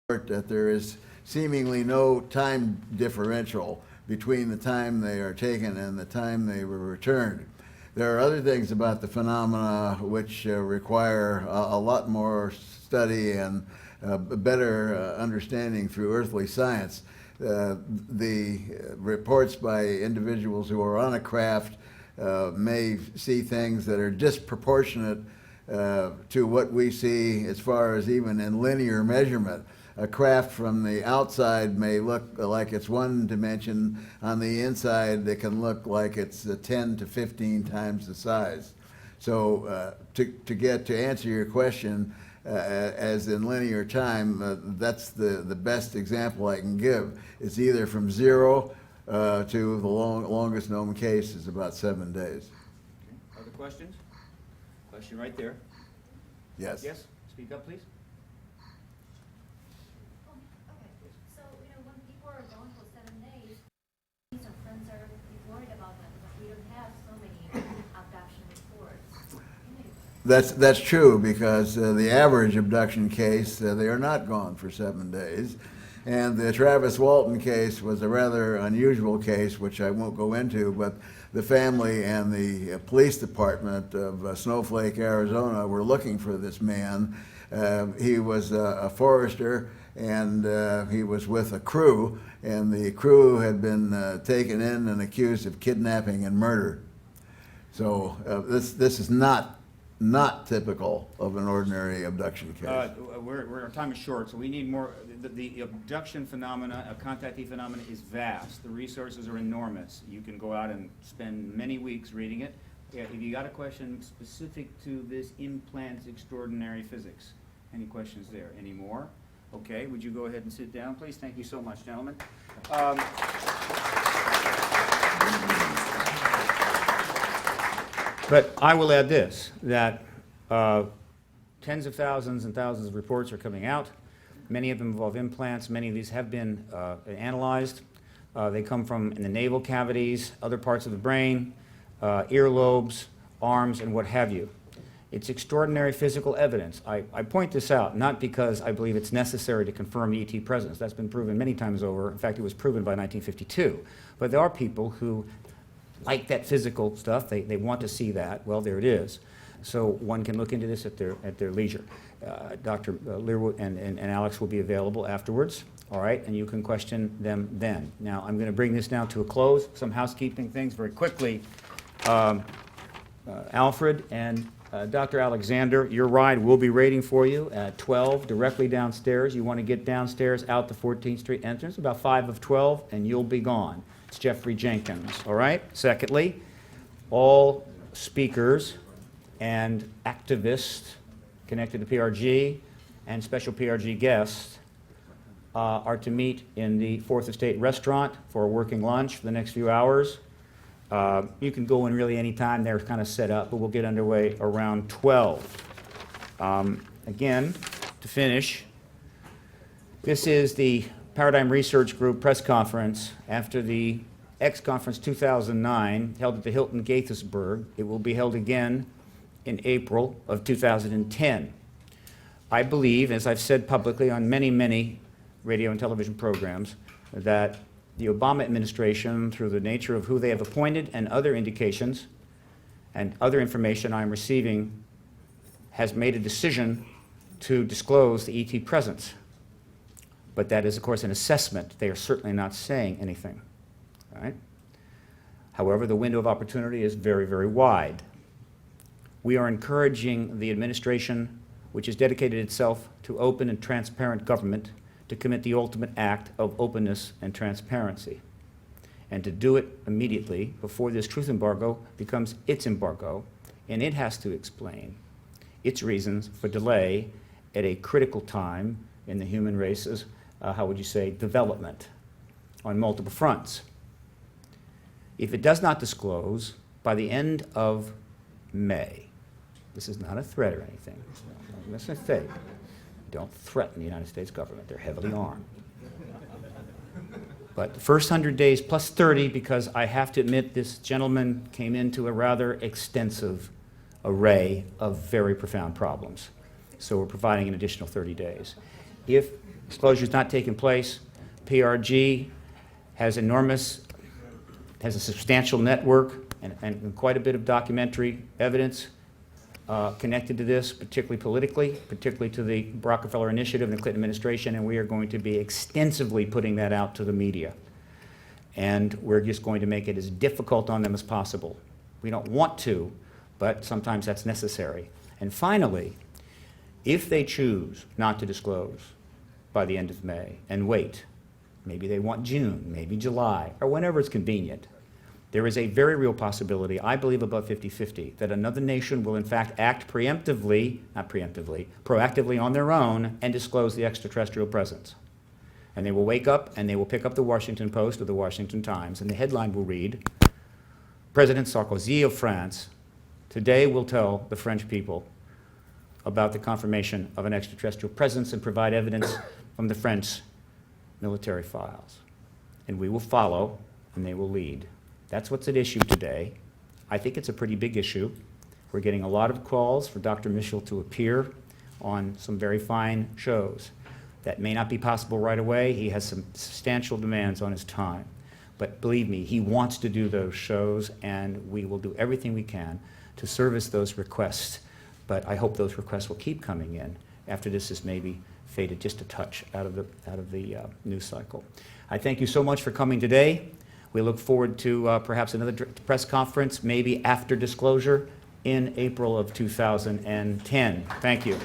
S12: that there is seemingly no time differential between the time they are taken and the time they were returned. There are other things about the phenomena which require a lot more study and better understanding through earthly science. The reports by individuals who are on a craft may see things that are disproportionate to what we see as far as even in linear measurement. A craft from the outside may look like it's one dimension. On the inside, it can look like it's 10 to 15 times the size. So to answer your question, as in linear time, that's the best example I can give. It's either from 0 to the longest known case is about 7 days.
S1: Okay. Other questions? Question right there.
S12: Yes.
S1: Yes? Speak up, please.
S15: So, when people are gone for 7 days, some friends are worried about that, but we don't have so many abduction reports.
S12: That's true, because the average abduction case, they are not gone for 7 days. And the Travis Walton case was a rather unusual case, which I won't go into, but the family and the police department of Snowflake, Arizona, were looking for this man. He was a forester, and he was with a crew, and the crew had been taken in and accused of kidnapping and murder. So this is not typical of an ordinary abduction case.
S1: Our time is short, so we need more. The abduction phenomena, contactee phenomena, is vast. The resources are enormous. You can go out and spend many weeks reading it. If you got a question specific to this implant's extraordinary physics, any questions there? Any more? Okay, would you go ahead and sit down, please? Thank you so much, gentlemen. But I will add this, that tens of thousands and thousands of reports are coming out. Many of them involve implants. Many of these have been analyzed. They come from in the navel cavities, other parts of the brain, earlobes, arms, and what have you. It's extraordinary physical evidence. I point this out not because I believe it's necessary to confirm the ET presence. That's been proven many times over. In fact, it was proven by 1952. But there are people who like that physical stuff. They want to see that. Well, there it is. So one can look into this at their leisure. Dr. Leir and Alex will be available afterwards, all right, and you can question them then. Now, I'm going to bring this now to a close. Some housekeeping things very quickly. Alfred and Dr. Alexander, your ride will be waiting for you at 12, directly downstairs. You want to get downstairs out the 14th Street entrance, about 5 of 12, and you'll be gone. It's Jeffrey Jenkins, all right? Secondly, all speakers and activists connected to PRG and special PRG guests are to meet in the 4th Estate restaurant for a working lunch for the next few hours. You can go in really any time. They're kind of set up, but we'll get underway around 12. Again, to finish, this is the Paradigm Research Group press conference after the X Conference 2009 held at the Hilton Gaithersburg. It will be held again in April of 2010. I believe, as I've said publicly on many, many radio and television programs, that the Obama administration, through the nature of who they have appointed and other indications and other information I'm receiving, has made a decision to disclose the ET presence. But that is, of course, an assessment. They are certainly not saying anything. All right? However, the window of opportunity is very, very wide. We are encouraging the administration, which has dedicated itself to open and transparent government, to commit the ultimate act of openness and transparency, and to do it immediately before this truth embargo becomes its embargo, and it has to explain its reasons for delay at a critical time in the human race's, how would you say, development on multiple fronts. If it does not disclose by the end of May, this is not a threat or anything, it's a mistake. Don't threaten the United States government, they're heavily armed. But the first 100 days plus 30, because I have to admit this gentleman came into a rather extensive array of very profound problems. So we're providing an additional 30 days. If disclosure is not taking place, PRG has a substantial network and quite a bit of documentary evidence connected to this, particularly politically, particularly to the Rockefeller Initiative and the Clinton administration, and we are going to be extensively putting that out to the media. And we're just going to make it as difficult on them as possible. We don't want to, but sometimes that's necessary. And finally, if they choose not to disclose by the end of May and wait, maybe they want June, maybe July, or whenever it's convenient, there is a very real possibility, I believe above 50-50, that another nation will in fact act preemptively, not preemptively, proactively on their own and disclose the extraterrestrial presence. And they will wake up and they will pick up the Washington Post or the Washington Times, and the headline will read, President Sarkozy of France today will tell the French people about the confirmation of an extraterrestrial presence and provide evidence from the French military files. And we will follow and they will lead. That's what's at issue today. I think it's a pretty big issue. We're getting a lot of calls for Dr. Mitchell to appear on some very fine shows. That may not be possible right away. He has some substantial demands on his time. But believe me, he wants to do those shows, and we will do everything we can to service those requests. But I hope those requests will keep coming in after this is maybe faded just a touch out of the news cycle. I thank you so much for coming today. We look forward to perhaps another press conference, maybe after disclosure in April of 2010. Thank you.